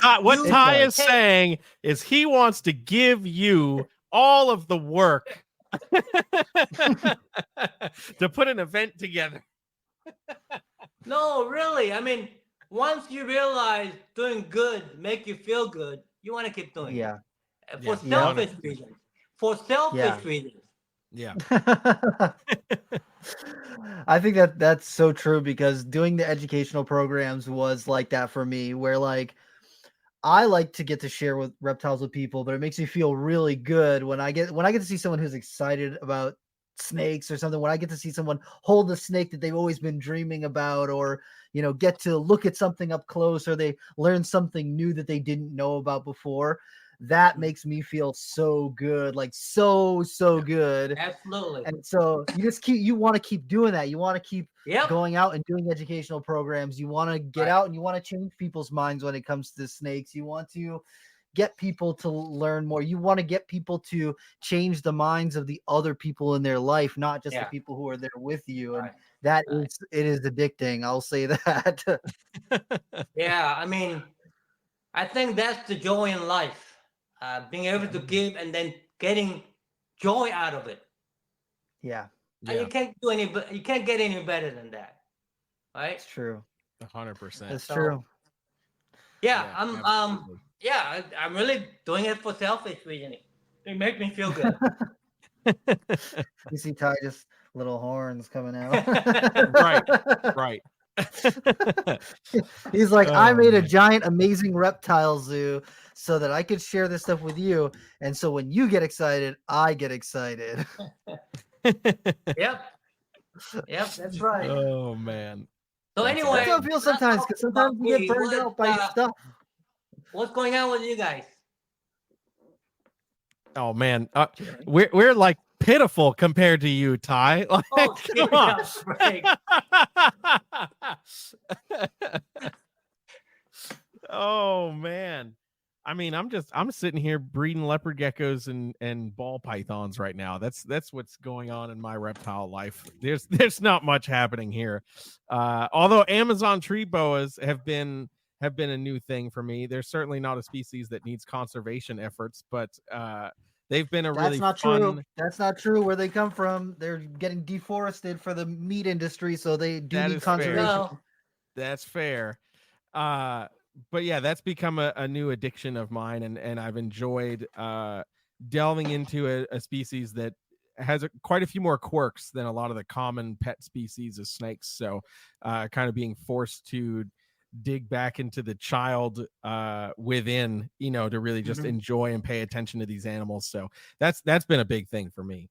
Ty is saying is he wants to give you all of the work to put an event together. No, really. I mean, once you realize doing good make you feel good, you want to keep doing it. For selfish reasons. For selfish reasons. Yeah. I think that's so true, because doing the educational programs was like that for me, where like I like to get to share with reptiles with people, but it makes me feel really good when I get to see someone who's excited about snakes or something, when I get to see someone hold a snake that they've always been dreaming about, or get to look at something up close, or they learn something new that they didn't know about before. That makes me feel so good, like so good. Absolutely. And so you want to keep doing that. You want to keep going out and doing educational programs. You want to get out and you want to change people's minds when it comes to snakes. You want to get people to learn more. You want to get people to change the minds of the other people in their life, not just the people who are there with you. And it is addicting. I'll say that. Yeah, I mean, I think that's the joy in life. Being able to give and then getting joy out of it. Yeah. You can't get any better than that, right? It's true. 100%. It's true. Yeah, I'm really doing it for selfish reasoning. It makes me feel good. You see Ty, just little horns coming out. Right. He's like, I made a giant, amazing reptile zoo so that I could share this stuff with you. And so when you get excited, I get excited. Yep, that's right. Oh, man. So anyway, that's how I feel sometimes, because sometimes you get burned out by your stuff. What's going on with you guys? Oh, man. We're like pitiful compared to you, Ty. Like, come on. Oh, man. I mean, I'm sitting here breeding leopard geckos and ball pythons right now. That's what's going on in my reptile life. There's not much happening here. Although Amazon tree boas have been a new thing for me. They're certainly not a species that needs conservation efforts, but they've been really fun. True. That's not true. Where they come from, they're getting deforested for the meat industry, so they do need conservation. Fair. That's fair. But yeah, that's become a new addiction of mine, and I've enjoyed delving into a species that has quite a few more quirks than a lot of the common pet species of snakes. So kind of being forced to dig back into the child within, to really just enjoy and pay attention to these animals. So that's been a big thing for me.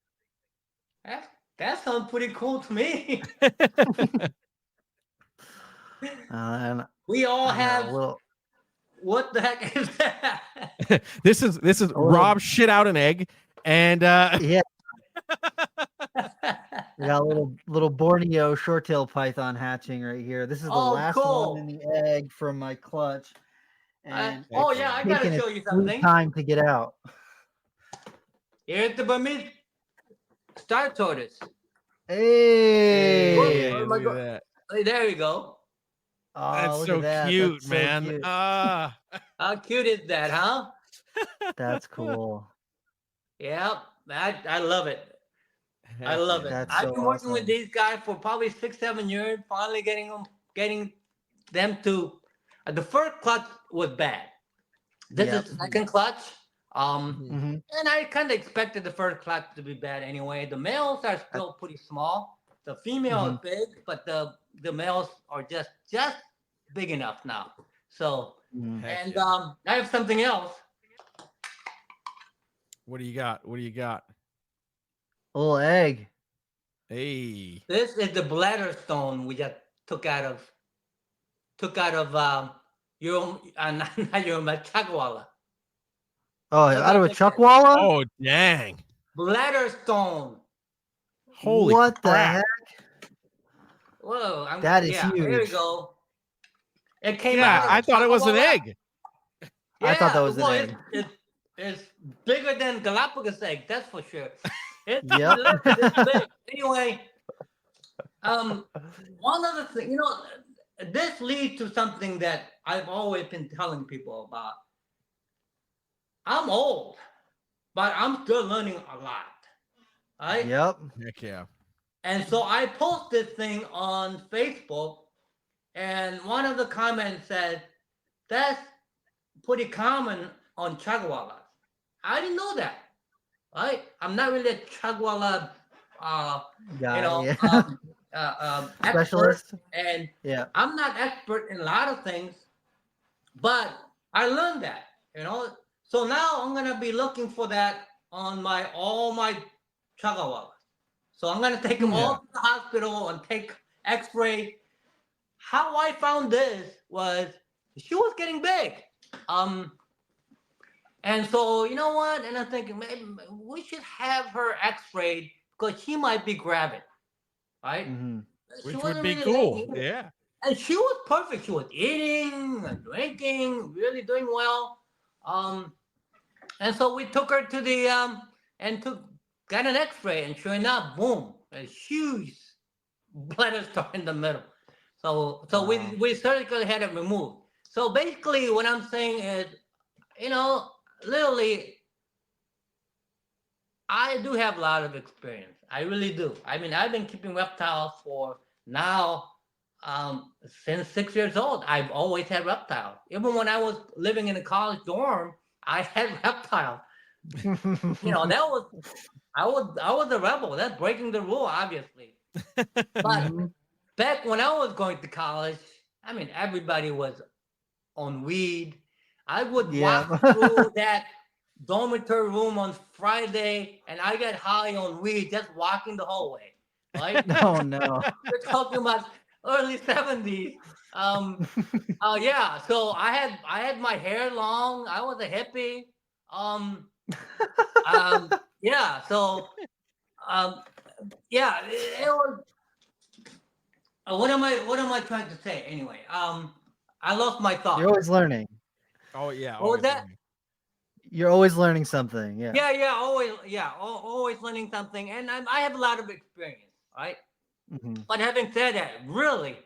That sounds pretty cool to me. And we all have. What the heck is that? This is Rob shit out an egg, and yeah. We got a little Borneo short-tailed python hatching right here. This is the last one in the egg from my clutch. And I gotta show you something. Time to get out. Here's the Burmese star tortoise. Hey, oh my God. There you go. Oh, That's look so at that. cute, That's so man. cute. How cute is that, huh? That's cool. Yeah, I love it. I Heck love yeah. it. That's I've so been working with awesome. these guys for probably 6-7 years. Finally getting them to. The first clutch was bad. This Yep. is the second clutch. Mhm. hmm And I kind of expected the first clutch to be bad anyway. The males are still pretty small. The female is big, but the males are just big enough now. So, Heck and yeah. I have something else. What do you got? What do you got? A little egg. Hey. This is the bladder stone we just took out of your not your Chagwala. Oh, Look out how of a big that is. chuckwalla? Oh, dang. Bladder stone. Holy What the crap. heck? Whoa! That is Here we huge. go. It came Yeah, out of I thought it was an Chagwala. egg. I thought that was an well, egg. it's bigger than Galapagos egg, that's for sure. It's Yep. it's big. Anyway, one other thing, this leads to something that I've always been telling people about. I'm old, but I'm still learning a lot, right? Yep. Heck yeah. And so I post this thing on Facebook, and one of the comments said, "That's pretty common on Chagwalas." I didn't know that. Right? I'm not really a Chagwala, Yeah. expert, Specialist. and Yeah. I'm not expert in a lot of things, but I learned that. So now I'm gonna be looking for that on all my Chagawalas. So I'm gonna take them all to the hospital and take X-ray. How I found this was she was getting big. And so, you know what? And I'm thinking, maybe we should have her X-rayed because she might be gravid, right? hmm She Which would wasn't be really cool. laying. Yeah. And she was perfect. She was eating and drinking, really doing well. And so we took her to the got an X-ray, and sure enough, boom, a huge bladder star in the middle. So Wow. we surgically had it removed. So basically, what I'm saying is, literally, I do have a lot of experience. I really do. I mean, I've been keeping reptiles for now since 6 years old. I've always had reptiles. Even when I was living in a college dorm, I had reptiles. That was I was a rebel. That's breaking the rule, obviously. But back when I was going to college, I mean, everybody was on weed. I would walk through that dormitory room on Friday, and I get high on weed just walking the hallway. Right? Oh no. We're talking about early 70s. Yeah. So I had my hair long. I was a hippie. Yeah. So yeah, it was. What am I trying to say anyway? I lost my thought. You're always learning. Oh, yeah. What was that? learning. You're always learning something. Yeah. Always learning something, and I have a lot of experience, right? hmm But having said that, really,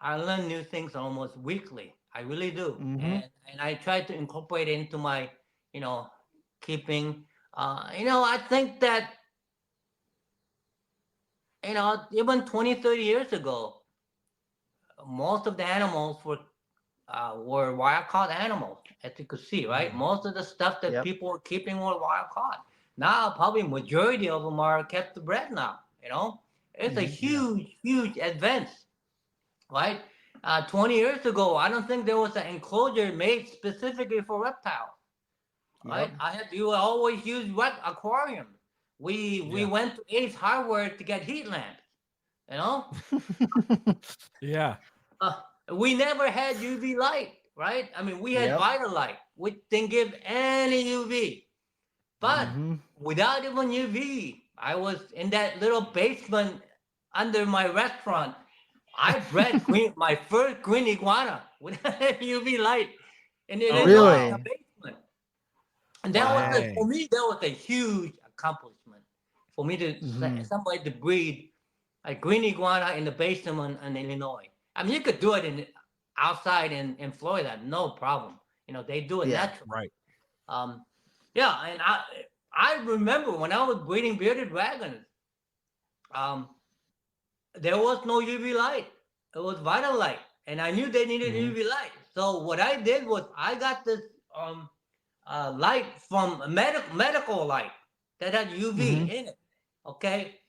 I learn new things almost weekly. I really do, and I try to incorporate it into my, keeping. I think that, even 20, 30 years ago, most of the animals were wild caught animals, as you could see, right? Most of the stuff that people were keeping were wild caught. Now, probably majority of them are kept bred now. It's a huge advance, right? 20 years ago, I don't think there was an enclosure made specifically for reptiles, right? You always use aquarium. We went to Ace Hardware to get heat lamps, you know. Yeah. We never had UV light, right? I mean, we had Vitalight, which didn't give any UV. But without even UV, I was in that little basement under my restaurant. I bred my first green iguana without UV light. And it is in the basement. And that was, for me, that was a huge accomplishment. For me to somebody to breed a green iguana in the basement in Illinois. I mean, you could do it outside in Florida, no problem. They do it Yeah. naturally. Right. Yeah, and I remember when I was breeding bearded dragons, there was no UV light. It was vital light, and I knew they needed UV light. So what I did was I got this light from medical light that had UV in it. Okay,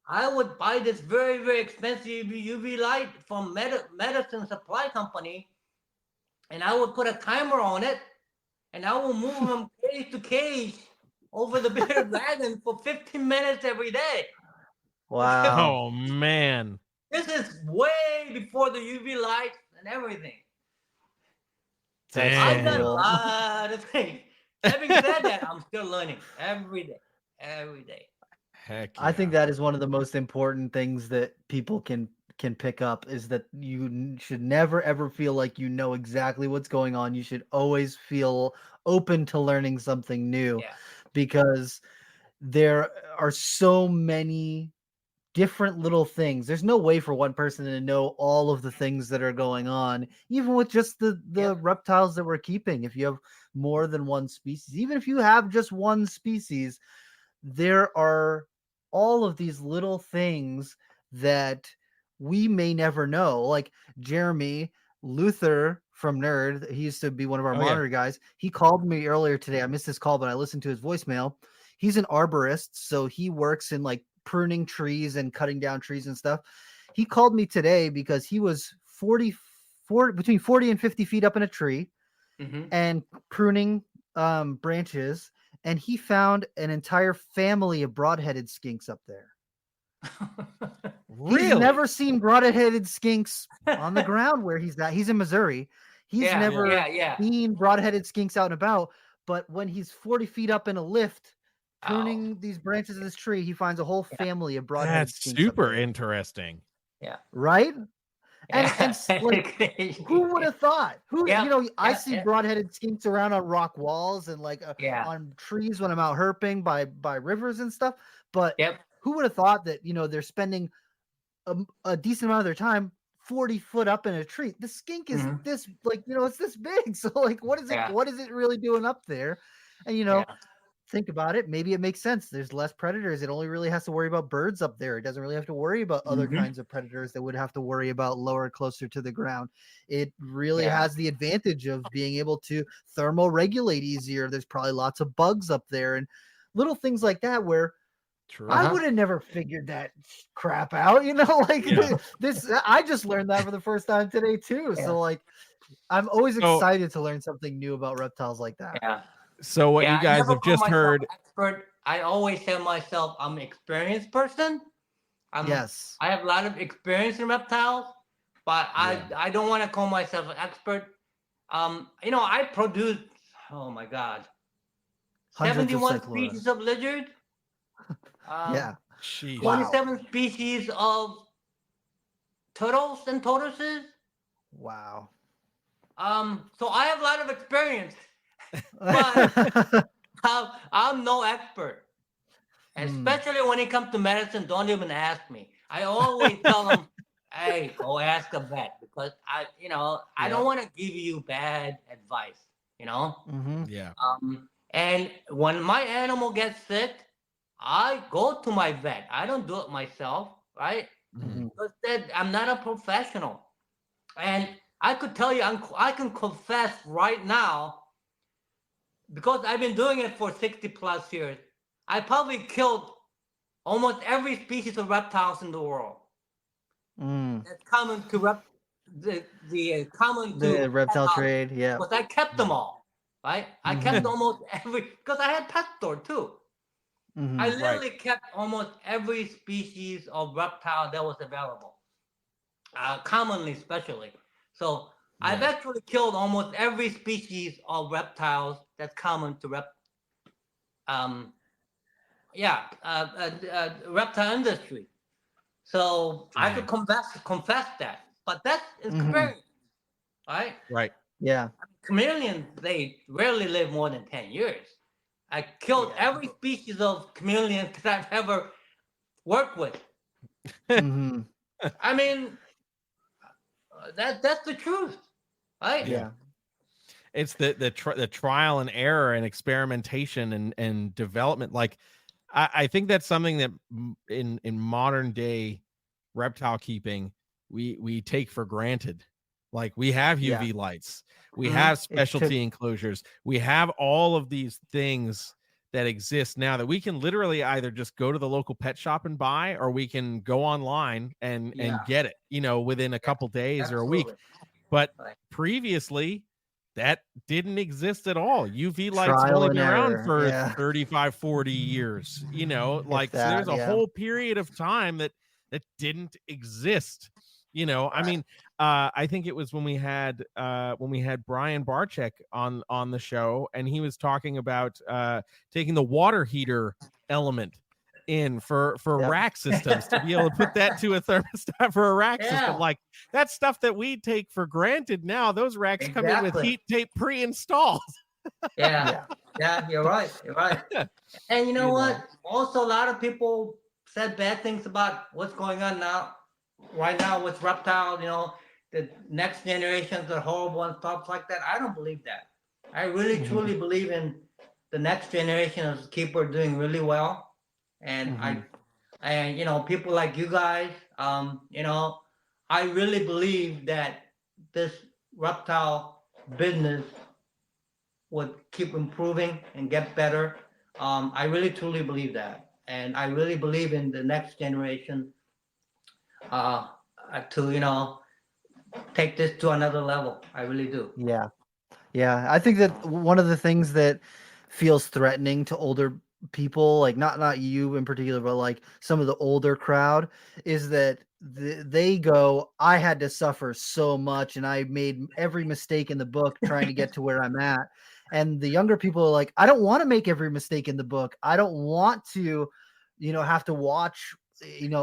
I would buy this very, very expensive UV light from medicine supply company, and I would put a timer on it, and I will move from cage to cage over the bearded dragon for 15 minutes every day. Wow. Oh man. This is way before the UV lights and everything. That's I've done a cool. lot of things. Having said that, I'm still learning every day. Every day. Heck I think yeah. that is one of the most important things that people can pick up is that you should never ever feel like you know exactly what's going on. You should always feel open to learning something new, Yeah. because there are so many different little things. There's no way for one person to know all of the things that are going on, even with just the Yep. reptiles that we're keeping. If you have more than one species, even if you have just one species, there are all of these little things that we may never know. Like Jeremy Luther from Nerd, he used to be one of our Oh, yeah. monitor guys. He called me earlier today. I missed his call, but I listened to his voicemail. He's an arborist, so he works in like pruning trees and cutting down trees and stuff. He called me today because he was between 40 and 50 feet up in a tree and pruning branches, and he found an entire family of broad-headed skinks up there. Really? He's never seen broad-headed skinks on the ground where he's at. He's in Missouri. He's never seen broad-headed skinks out and about, but when he's 40 feet up in a lift pruning these branches of this tree, he finds a whole family of broad-headed That's skinks. super interesting. Yeah. Right? And like, who would have thought? I see broad-headed skinks around on rock walls and like on trees when I'm out herping by rivers and stuff. But who would have thought that they're spending a decent amount of their time 40 foot up in a tree? The skink is this it's this big. So like, what is it really doing up there? And think about it. Maybe it makes sense. There's less predators. It only really has to worry about birds up there. It doesn't really have to worry about other kinds of predators that would have to worry about lower, closer to the ground. It really has the advantage of being able to thermoregulate easier. There's probably lots of bugs up there and little things like that where I would have never figured that crap out. This, I just learned that for the first time today too. So like, I'm always excited to learn something new about reptiles like that. Yeah. So what you guys have just heard. Expert. I always tell myself I'm an experienced person. I have a lot of experience in reptiles, but I don't want to call myself an expert. I produce, oh my God, 71 species of lizard. 27 species of turtles and tortoises. Wow. So I have a lot of experience. But I'm no expert, especially when it comes to medicine. Don't even ask me. I always tell them, "Hey, go ask a vet," because I don't want to give you bad advice. Yeah. And when my animal gets sick, I go to my vet. I don't do it myself, right? Because I'm not a professional, and I could tell you, I can confess right now. Because I've been doing it for 60 plus years, I probably killed almost every species of reptiles in the world. That's common to the reptile trade, Because I kept them all, right? I kept almost every, because I had pet store too. I literally kept almost every species of reptile that was available, commonly, especially. So I've actually killed almost every species of reptiles that's common to reptile industry. So I could confess that, but that's experience, right? Right. Yeah. Chameleons, they rarely live more than 10 years. I killed every species of chameleon that I've ever worked with. Hmm. I mean, that's the truth, right? Yeah. It's the trial and error and experimentation and development. Like I think that's something that in modern day reptile keeping we take for granted. Like we have Yeah. UV lights, we Mhm. have It specialty took enclosures, we have all of these things that exist now that we can literally either just go to the local pet shop and buy, or we can go online and Yeah. get it, within a couple days or a week. Absolutely. But Right. previously, that didn't exist at all. UV lights have trial only and been around error. for Yeah. 35, 40 years, If so there's that. a Yeah. whole period of time that didn't exist. I Right. mean, I think it was when we had Brian Barczyk on the show, and he was talking about taking the water heater element in for Yep. rack systems to be able to put that to a thermostat for a rack system. Yeah. Like that's stuff that we take for granted now. Those racks come in with Exactly. heat tape pre-installed. Yeah. Yeah. Yeah. You're right. You're right. And you know You what? know. Also, a lot of people said bad things about what's going on now, right now with reptile. The next generations are horrible and stuff like that. I don't believe that. I really Mhm. truly believe in the next generation of keeper doing really well, and Mhm. people like you guys. I really believe that this reptile business would keep improving and get better. I really truly believe that, and I really believe in the next generation uh, to take this to another level. I really do. Yeah. Yeah, I think that one of the things that feels threatening to older people, like not you in particular, but like some of the older crowd, is that they go, I had to suffer so much and I made every mistake in the book trying to get to where I'm at. And the younger people are like, I don't want to make every mistake in the book. I don't want to, have to watch,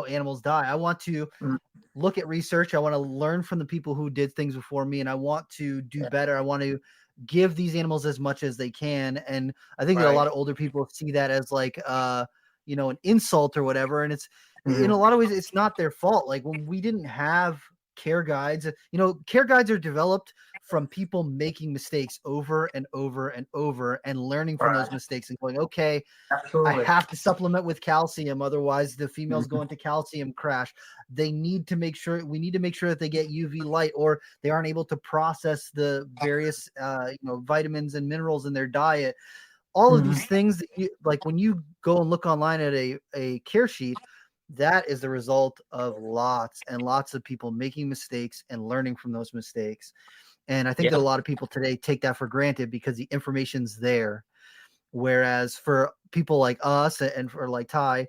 animals die. I want to Mm. look at research. I want to learn from the people who did things before me, and I want to do better. I want to give these animals as much as they can. And I think that a Right. lot of older people see that as like an insult or whatever. And it's in a Mhm. lot of ways it's not their fault. Like when we didn't have care guides, care guides are developed from people making mistakes over and over and over and learning from those Right. mistakes and going, okay, I Absolutely. have to supplement with calcium, otherwise the females go Mhm. into calcium crash. We need to make sure that they get UV light, or they aren't able to process the various vitamins and minerals in their diet. All of Mhm. these things that like when you go and look online at a care sheet, that is the result of lots and lots of people making mistakes and learning from those mistakes. And I think that a Yep. lot of people today take that for granted because the information's there. Whereas for people like us and for like Ty,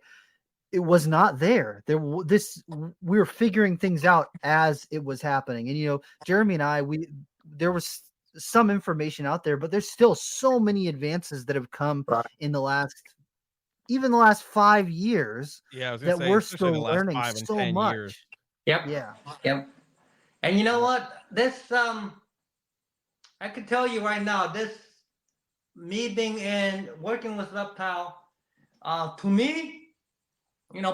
it was not there. We were figuring things out as it was happening. And Jeremy and I, there was some information out there, but there's still so many advances that have come Right. in even the last 5 years Yeah, I was gonna that say, we're especially the still last learning 5 and so 10 years. much. Yep. Yeah. Yep. And you know Yeah. what? This I can tell you right now, this me being in working with reptile, to me,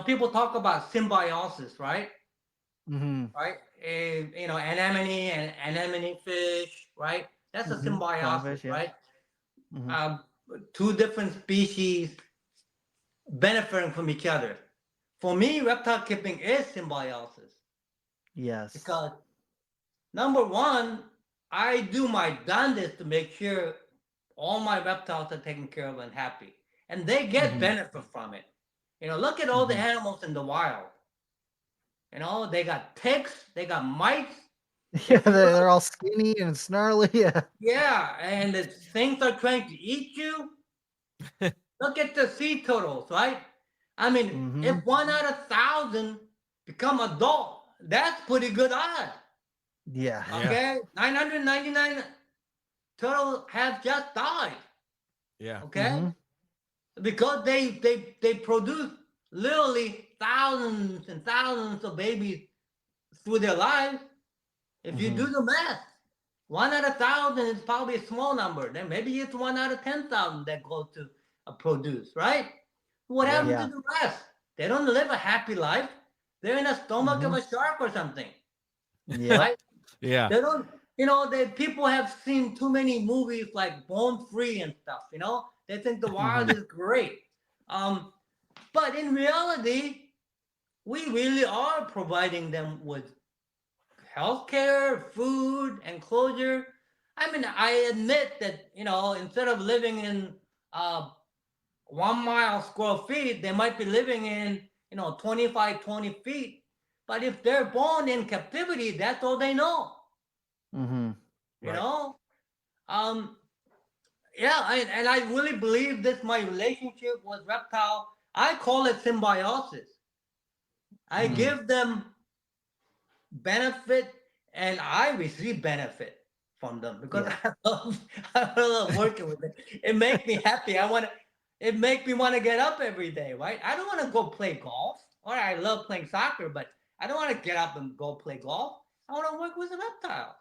people talk about symbiosis, right? Mm-hmm. Right? Anemone and anemone fish, right? That's a Mm-hmm. symbiosis, Clownfish, yeah. right? Mm-hmm. Two different species benefiting from each other. For me, reptile keeping is symbiosis Yes. because number one, I do my darndest to make sure all my reptiles are taken care of and happy, and they get Mhm. benefit from it. Look at all the Mhm. animals in the wild. They got ticks, they got mice. Yeah, If you they're look, all skinny and snarly. Yeah. yeah, and the things are trying to eat you. Look at the sea turtles, right? I mean, Mm-hmm. if 1 out of 1,000 become adult, that's pretty good odds. Yeah. Yeah. Okay, 999 turtles have just died. Yeah. Okay, Mm-hmm. because they produce literally thousands and thousands of babies through their lives. If you do Mm-hmm. the math, 1 out of 1,000 is probably a small number. Then maybe it's 1 out of 10,000 that goes to produce, right? What Yeah. happens Yeah. to the rest? They don't live a happy life. they're in the stomach of a shark or something. Yeah. Right? Yeah. They don't, people have seen too many movies like Bone Free and stuff, They think the wild is great. But in reality, we really are providing them with healthcare, food, and closure. I mean, I admit that, instead of living in 1 mile square feet, they might be living in, 25, 20 feet. But if they're born in captivity, that's all they know. Mm-hmm. You know? Yeah, and I really believe this, my relationship with reptile, I call it symbiosis. I give them benefit and I receive benefit from them because I love working with them. It makes me happy. It makes me want to get up every day, right? I don't want to go play golf. Or I love playing soccer, but I don't want to get up and go play golf. I want to work with a reptile.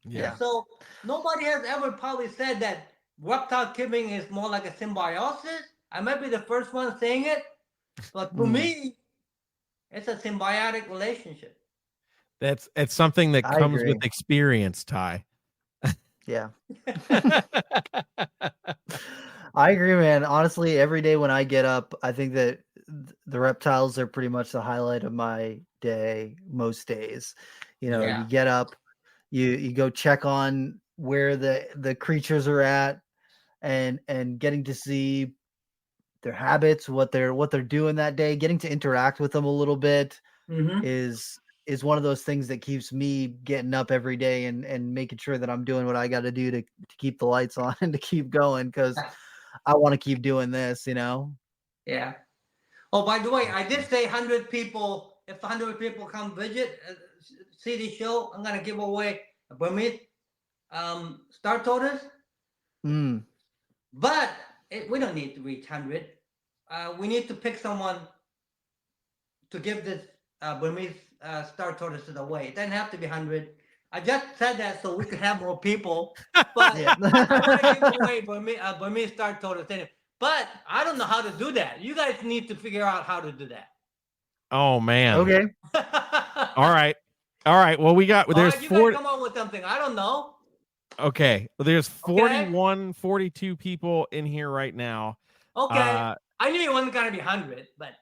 Yeah. So nobody has ever probably said that reptile keeping is more like a symbiosis. I might be the first one saying it, but for me, it's a symbiotic relationship. It's something that I comes agree. with experience, Ty. Yeah. I agree, man. Honestly, every day when I get up, I think that the reptiles are pretty much the highlight of my day most days. You get up, you go check on where the creatures are at and getting to see their habits, what they're doing that day, getting to interact with them a little bit is one of those things that keeps me getting up every day and making sure that I'm doing what I got to do to keep the lights on and to keep going because I want to keep doing this, Yeah. Oh, by the way, I did say 100 people. If 100 people come visit, see the show, I'm gonna give away a Burmese star tortoise. But we don't need to reach 100. We need to pick someone to give this Burmese star tortoises away. It doesn't have to be 100. I just said that so we could have more people. But I want to give away Burmese star tortoise. But I don't know how to do that. You guys need to figure out how to do that. Oh man. Okay. All right. Well, there's you guys come up with something. I don't know. Okay. Well, there's 41, 42 people in here right now. Okay. I knew it wasn't gonna be 100, but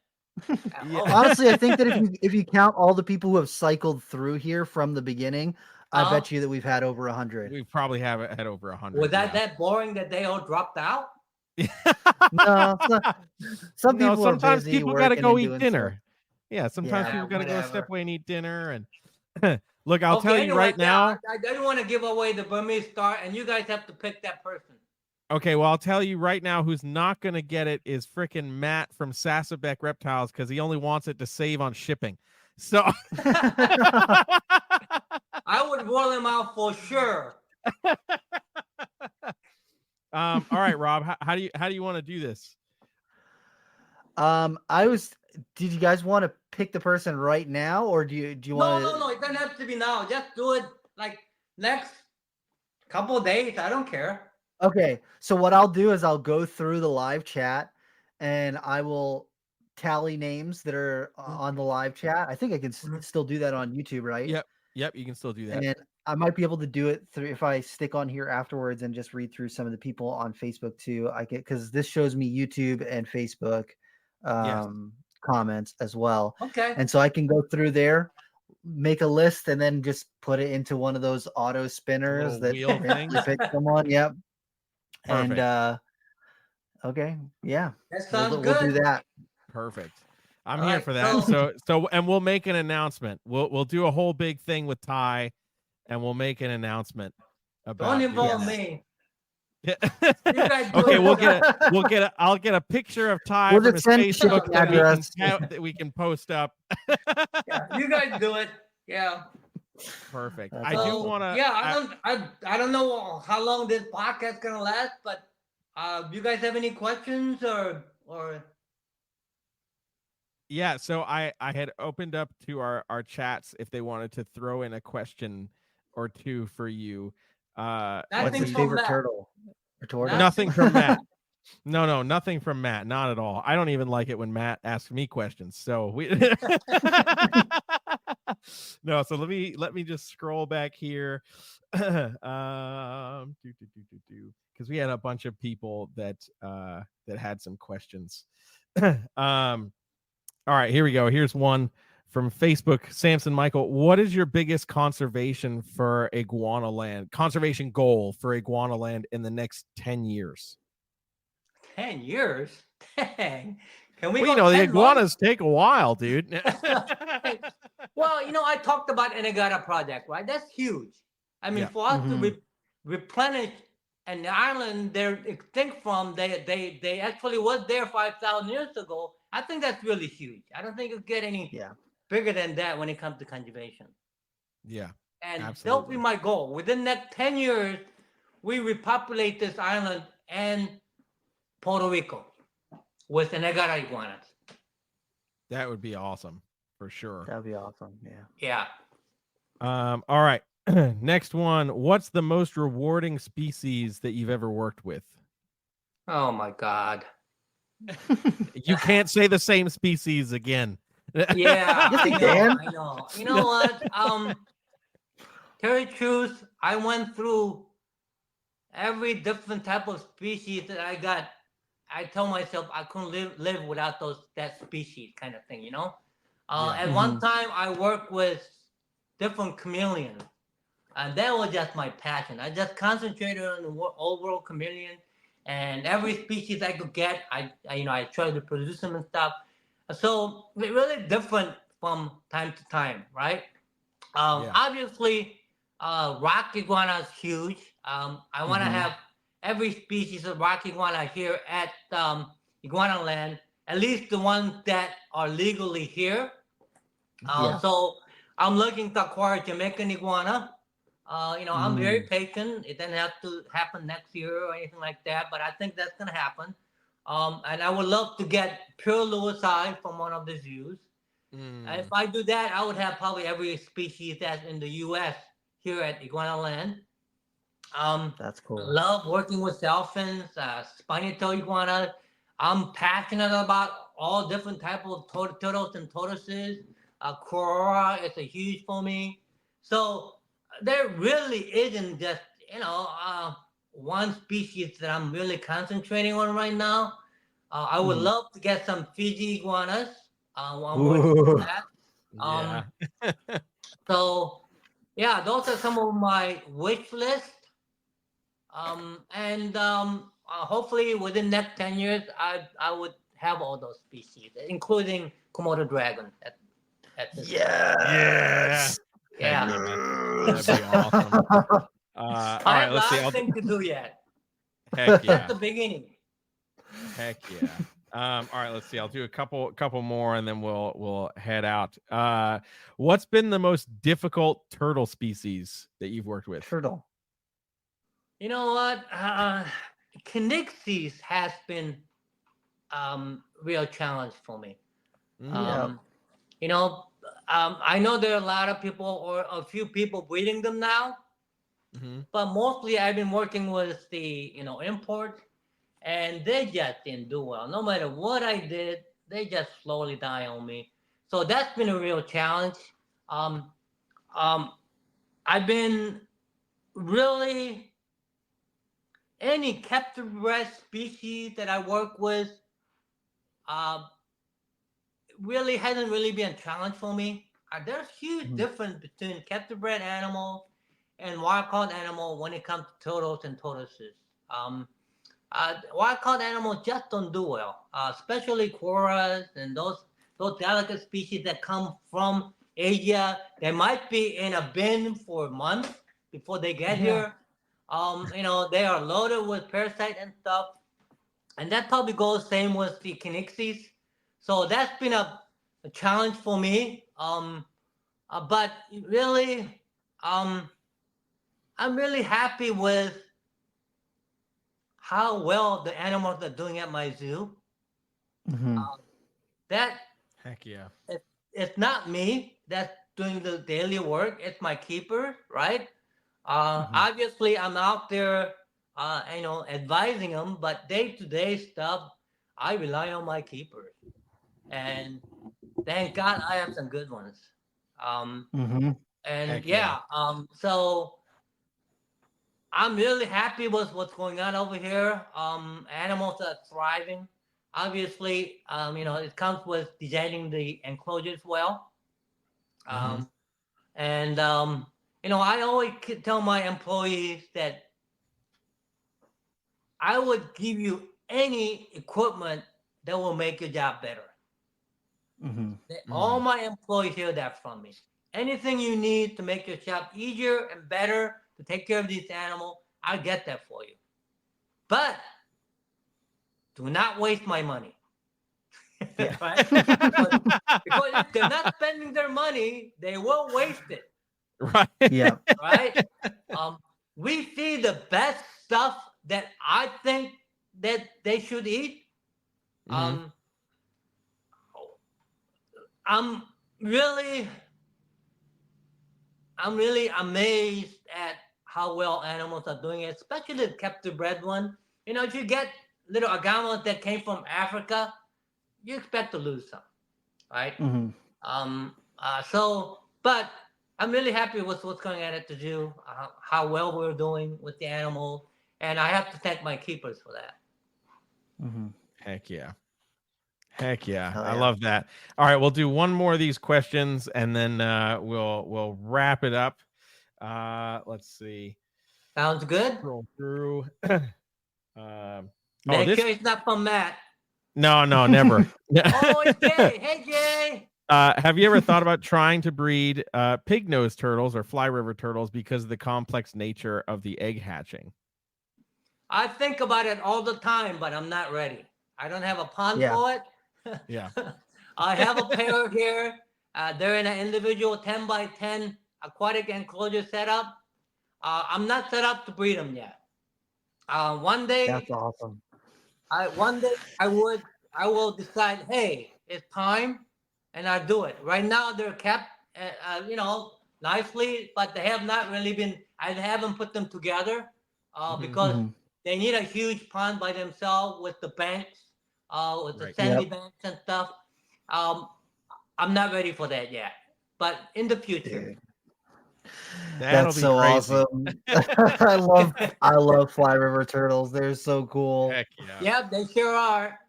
honestly, I think that if you count all the people who have cycled through here from the beginning, I bet you that we've had over 100. We probably have had over 100. Was that boring that they all dropped out? No, some people sometimes are busy people got to go eat dinner. Stuff. Yeah, sometimes people got to go step away and eat dinner. And look, I'll tell you right now. I don't want to give away the Burmese star, and you guys have to pick that person. Okay, well, I'll tell you right now who's not going to get it is frickin' Matt from Sassabeck Reptiles because he only wants it to save on shipping. So I would roll him out for sure. All right, Rob, how do you want to do this? Did you guys want to pick the person right now, or do you want to? No, it doesn't have to be now. Just do it like next couple of days. I don't care. Okay, so what I'll do is I'll go through the live chat, and I will tally names that are on the live chat. I think I can still do that on YouTube, right? Yep, you can still do that. And I might be able to do it if I stick on here afterwards and just read through some of the people on Facebook too. Because this shows me YouTube and Facebook comments as well. Okay. And so I can go through there, make a list, and then just put it into one of those auto spinners that pick someone. Yep. Perfect. And okay, yeah, that sounds good. We'll do that. Perfect. I'm here for that. So and we'll make an announcement. We'll do a whole big thing with Ty, and we'll make an announcement about. Don't involve me. Okay, I'll get a picture of Ty from his Facebook that we can post up. You guys do it. Yeah. Perfect. So, I do want to. Yeah, I don't know how long this podcast is gonna last, but do you guys have any questions or? Yeah, so I had opened up to our chats if they wanted to throw in a question or two for you. What's your favorite turtle? Nothing from Matt. No, nothing from Matt. Not at all. I don't even like it when Matt asks me questions. So we no. So let me just scroll back here. Because we had a bunch of people that had some questions. All right, here we go. Here's one from Facebook. Samson Michael, what is your biggest conservation goal for Iguana Land in the next 10 years? 10 years? Dang. Can we Well, go the 10 iguanas months? take a while, dude. Well, I talked about Anegada project, right? That's huge. I mean, Yeah. for us to replenish an island they're extinct from, they actually was there 5,000 years ago. I think that's really huge. I don't think it'll get any bigger than that when it comes to conservation. Yeah. And absolutely. that'll be my goal. Within the next 10 years, we repopulate this island and Puerto Rico with Anegada iguanas. That would be awesome for sure. That'd be awesome. Yeah. All right. Next one. What's the most rewarding species that you've ever worked with? Oh my God. You can't say the same species again. Yeah, Yes, I you know, can. I know. You know what? Tell you the truth, I went through every different type of species that I got. I tell myself I couldn't live without that species kind of thing, At one time, I worked with different chameleons, and that was just my passion. I just concentrated on the overall chameleon, and every species I could get, I tried to produce them and stuff. So they're really different from time to time, right? Obviously, rock iguana is huge. I want to have every species of rock iguana here at Iguana Land, at least the ones that are legally here. So I'm looking to acquire Jamaican iguana. I'm very patient. It doesn't have to happen next year or anything like that, but I think that's going to happen. And I would love to get pure Lewisite from one of the zoos. If I do that, I would have probably every species that's in the U.S. here at Iguana Land. That's cool. I love working with dolphins, spiny-tail iguanas. I'm passionate about all different types of turtles and tortoises. Corora is a huge for me. So there really isn't just, one species that I'm really concentrating on right now. I would love to get some Fiji iguanas. I'm working on that. So, yeah, those are some of my wish list. Hopefully within the next 10 years, I would have all those species, including Komodo dragon. Yes. Yeah. That'd be awesome. All right, let's see. Thing to do yet. Heck yeah. That's the beginning. Heck yeah. All right, let's see. I'll do a couple more and then we'll head out. What's been the most difficult turtle species that you've worked with? Turtle. You know what? Kinixis has been real challenge for me. I know there are a lot of people or a few people breeding them now, but mostly I've been working with the import, and they just didn't do well. No matter what I did, they just slowly die on me. So that's been a real challenge. I've been really any captive bred species that I work with really hasn't really been a challenge for me. There's huge difference between captive bred animal and wild caught animal when it comes to turtles and tortoises. Wild caught animals just don't do well, especially koalas and those delicate species that come from Asia. They might be in a bin for a month before they get here. They are loaded with parasite and stuff, and that probably goes same with the Kinixis. So that's been a challenge for me. But really, I'm really happy with how well the animals are doing at my zoo. That heck yeah. It's not me that's doing the daily work. It's my keeper, right? Obviously, I'm out there advising them. But day-to-day stuff, I rely on my keepers, and thank God I have some good ones. Mm-hmm. And Heck yeah. so I'm really happy with what's going on over here. Animals are thriving. Obviously, it comes with designing the enclosures well. Um, and I always tell my employees that I would give you any equipment that will make your job better. Mm-hmm. All my employees hear that from me. Anything you need to make your job easier and better to take care of these animals, I'll get that for you. But do not waste my money. Yeah. Right? Because if they're not spending their money, they will waste it. Right. Yeah. Right? We feed the best stuff that I think that they should eat. Mhm. I'm really amazed at how well animals are doing it, especially the captive bred one. If you get little agamas that came from Africa, you expect to lose some, right? Mm-hmm. But I'm really happy with what's going on at the zoo, how well we're doing with the animals, and I have to thank my keepers for that. Mm-hmm. Heck yeah. Heck yeah. Hell I yeah. love that. All right, we'll do one more of these questions and then we'll wrap it up. Let's see. Sounds good. Scroll through. Make this sure it's not from Matt. no, never. Oh, it's Jay. Hey, Jay. Have you ever thought about trying to breed pig nose turtles or fly river turtles because of the complex nature of the egg hatching? I think about it all the time, but I'm not ready. I don't have a pond Yeah. for it. Yeah. I have a pair here. They're in an individual 10 by 10 aquatic enclosure setup. I'm not set up to breed them yet. One day, That's awesome. I will decide, hey, it's time, and I do it. Right now, they're kept, nicely, but they have not really been. I haven't put them together because Mm-hmm. they need a huge pond by themselves with the banks, with the Right. sandy Yep. banks and stuff. I'm not ready for that yet, but in the future. Dude. That'll That's be so crazy. awesome. I love fly river turtles. They're so cool. Heck yeah. Yeah, they sure are.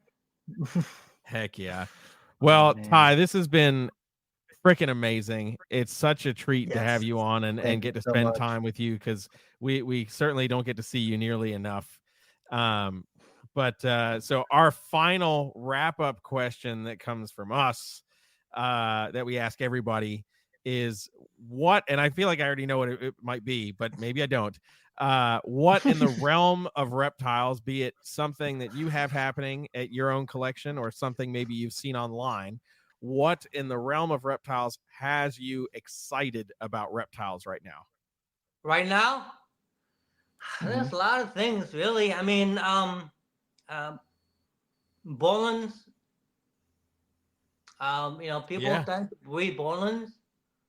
Heck yeah. Well, man. Ty, this has been freaking amazing. It's such a treat to have Yes. you on and Thank get you to so spend much. time with you because we certainly don't get to see you nearly enough. But so our final wrap-up question that comes from us that we ask everybody is what, and I feel like I already know what it might be, but maybe I don't. What in the realm of reptiles, be it something that you have happening at your own collection or something maybe you've seen online, what in the realm of reptiles has you excited about reptiles right now? Right now, there's a lot of things, really. I mean, Bolins. People Yeah. tend to breed Bolins.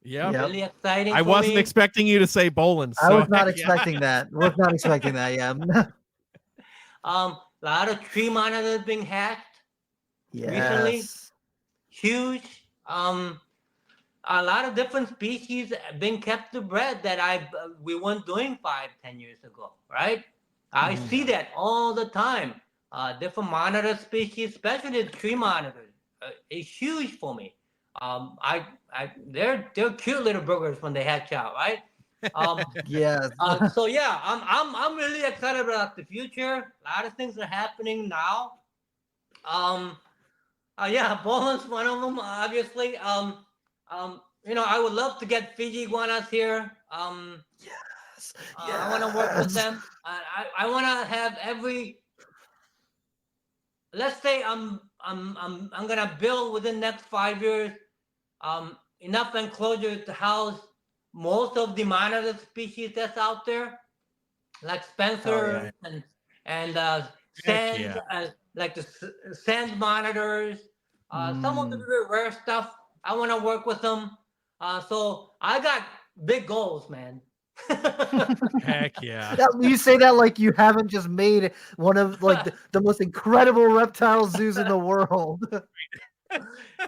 Yeah. Yep. Really exciting. I for wasn't me. expecting you to say Bolins. I So was not heck yeah. expecting that. Was not expecting that. Yeah. A lot of tree monitors being hatched recently. Yes. Huge. A lot of different species being kept to bred that we weren't doing 5-10 years ago, right? I see that all the time. Different monitor species, especially the tree monitors, is huge for me. They're cute little burgers when they hatch out, right? Yes. So yeah, I'm really excited about the future. A lot of things are happening now. Yeah, Bolin's one of them, obviously. I would love to get Fiji iguanas here. Yes. I want to work with Yes. them. I want to have every. Let's say I'm gonna build within the next 5 years, enough enclosure to house most of the monitor species that's out there, like Spencer and Heck sand, yeah. like the sand monitors. Some of the very rare stuff. I want to work with them. So I got big goals, man, Heck yeah. You say that like you haven't just made one of like the most incredible reptile zoos in the world.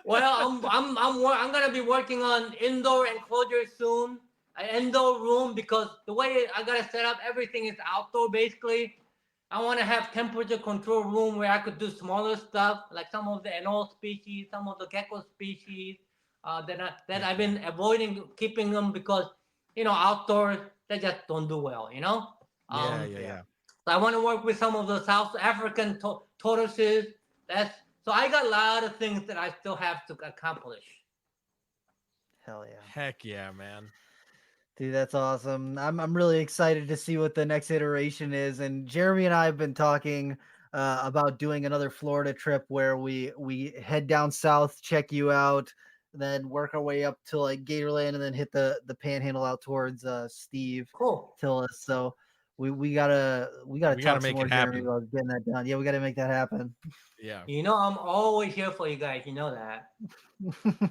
Well, I'm gonna be working on indoor enclosure soon, an indoor room, because the way I gotta set up everything is outdoor basically. I want to have temperature control room where I could do smaller stuff, like some of the anole species, some of the gecko species that I've been avoiding keeping them because outdoors they just don't do well. Yeah. So I want to work with some of the South African tortoises. So I got a lot of things that I still have to accomplish. Hell yeah. Heck yeah, man. Dude, that's awesome. I'm really excited to see what the next iteration is. And Jeremy and I have been talking about doing another Florida trip where we head down south, check you out, then work our way up to like Gatorland, and then hit the panhandle out towards Steve Cool. Tillis. So we gotta talk some make more, it Jeremy, happen. about getting that done. Yeah, we gotta make that happen. Yeah. I'm always here for you guys. You know that.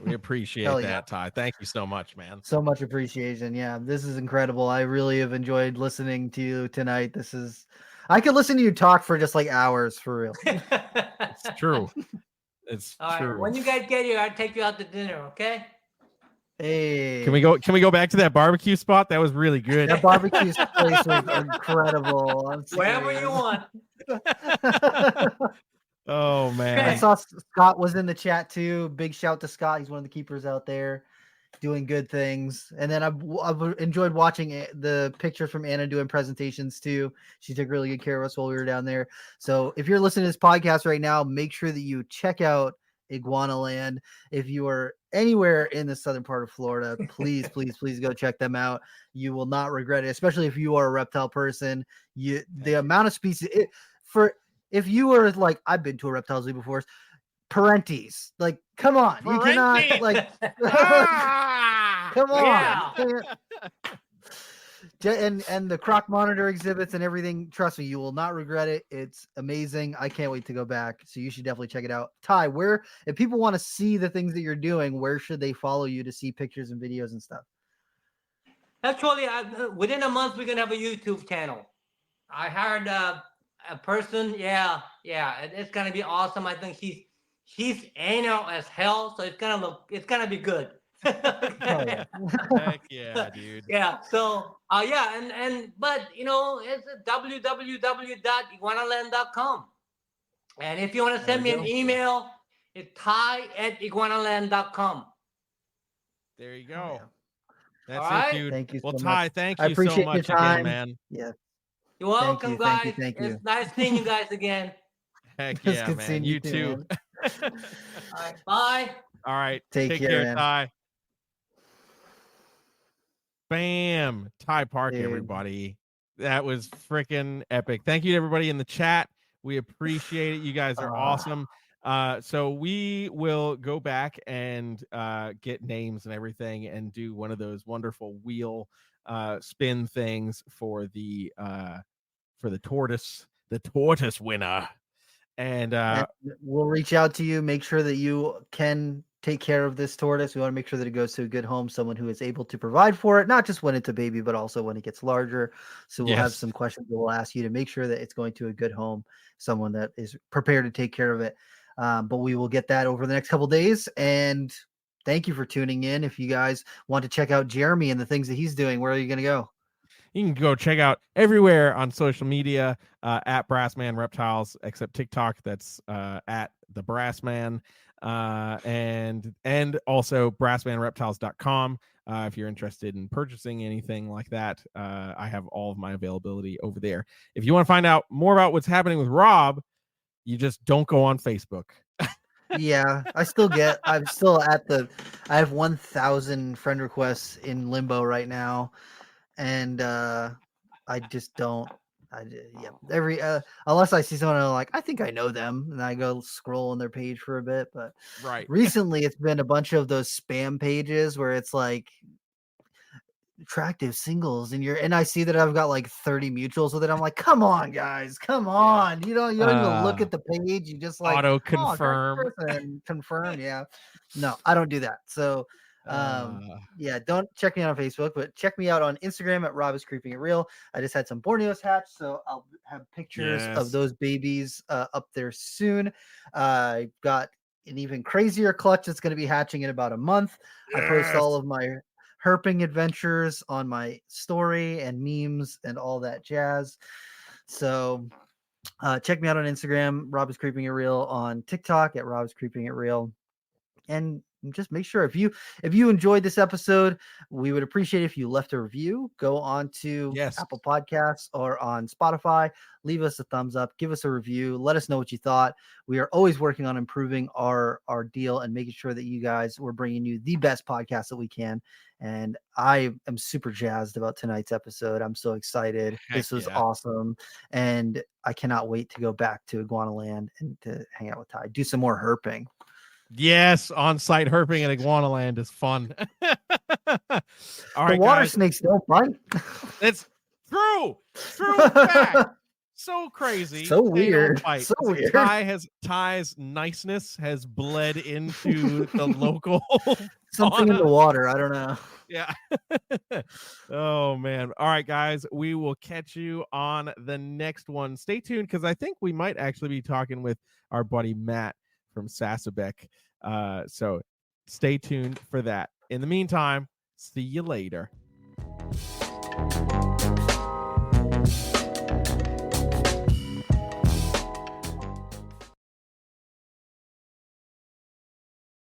We appreciate Hell that, yeah. Ty. Thank you so much, man. So much appreciation. Yeah, this is incredible. I really have enjoyed listening to you tonight. I could listen to you talk for just like hours, for real. It's true. It's All true. right. When you guys get here, I'll take you out to dinner. Okay. Hey, Can we go back to that barbecue spot? That was really good. that barbecue place was incredible. I'm Wherever you serious. want. Oh I man. saw Scott was in the chat too. Big shout to Scott. He's one of the keepers out there doing good things. And then I've enjoyed watching the pictures from Anna doing presentations too. She took really good care of us while we were down there. So if you're listening to this podcast right now, make sure that you check out Iguana Land. If you are anywhere in the southern part of Florida, please go check them out. You will not regret it, especially if you are a reptile person. The amount of species if you were like, I've been to a reptile zoo before, Parentes, like, come on, you cannot like, come on, Yeah. and the croc monitor exhibits and everything. Trust me, you will not regret it. It's amazing. I can't wait to go back. So you should definitely check it out. Ty, if people want to see the things that you're doing, where should they follow you to see pictures and videos and stuff? Actually, within a month, we're gonna have a YouTube channel. I hired a person. Yeah, it's gonna be awesome. I think he's anal as hell, so it's gonna be good. Heck yeah, dude. Yeah. So but it's www.iguanaland.com. And if you want to send me an email, it's ty@iguanaland.com. There you go. That's All right. it, dude. Thank you Well, so Ty, much. thank I you so appreciate your much time. again, man. Yeah. You're welcome, guys. Thank you. It's nice seeing you guys again. Heck It's yeah, good man. seeing You you too. too, All right. Bye. All right. Take care, man. Ty. Bam. Ty Park, Dude. everybody. That was freaking epic. Thank you to everybody in the chat. We appreciate it. You guys are awesome. So we will go back and get names and everything and do one of those wonderful wheel spin things for the tortoise winner. And we'll reach out to you, make sure that you can take care of this tortoise. We want to make sure that it goes to a good home, someone who is able to provide for it, not just when it's a baby, but also when it gets larger. So we'll have some questions that we'll ask you to make sure that it's going to a good home, someone that is prepared to take care of it. But we will get that over the next couple of days. And thank you for tuning in. If you guys want to check out Jeremy and the things that he's doing, where are you going to go? You can go check out everywhere on social media at Brassman Reptiles, except TikTok. That's at the Brassman, and also brassmanreptiles.com. If you're interested in purchasing anything like that, I have all of my availability over there. If you want to find out more about what's happening with Rob, you just don't go on Facebook. Yeah, I'm still I have 1,000 friend requests in limbo right now. And I just don't. Unless I see someone and I'm like, I think I know them, and I go scroll on their page for a bit. But recently, it's been a bunch of those spam pages where it's like attractive singles, and I see that I've got like 30 mutuals with it. I'm like, come on, guys, come on. You don't even look at the page. You just like auto confirm, confirm. Yeah, no, I don't do that. So Yeah, don't check me out on Facebook, but check me out on Instagram at Rob is Creeping It Real. I just had some Borneos hatched, so I'll have pictures Yes. of those babies up there soon. I got an even crazier clutch that's going to be hatching in about a month. I post all of my herping adventures on my story and memes and all that jazz. So check me out on Instagram, Rob is Creeping It Real, on TikTok at Rob is Creeping It Real. And just make sure if you enjoyed this episode, we would appreciate if you left a review. Go on to Apple Podcasts or on Spotify, leave us a thumbs up, give us a review, let us know what you thought. We are always working on improving our deal and making sure that we're bringing you the best podcast that we can. And I am super jazzed about tonight's episode. I'm so excited. This was awesome. And I cannot wait to go back to Iguana Land and to hang out with Ty, do some more herping. Yes, on-site herping at Iguana Land is fun. All right, water guys. snakes don't bite. It's true fact. So crazy. So weird. So weird. Ty's niceness has bled into the local something in the water. I don't know. Yeah. Oh man. All right, guys. We will catch you on the next one. Stay tuned because I think we might actually be talking with our buddy Matt from Sassabeck. So stay tuned for that. In the meantime, see you later.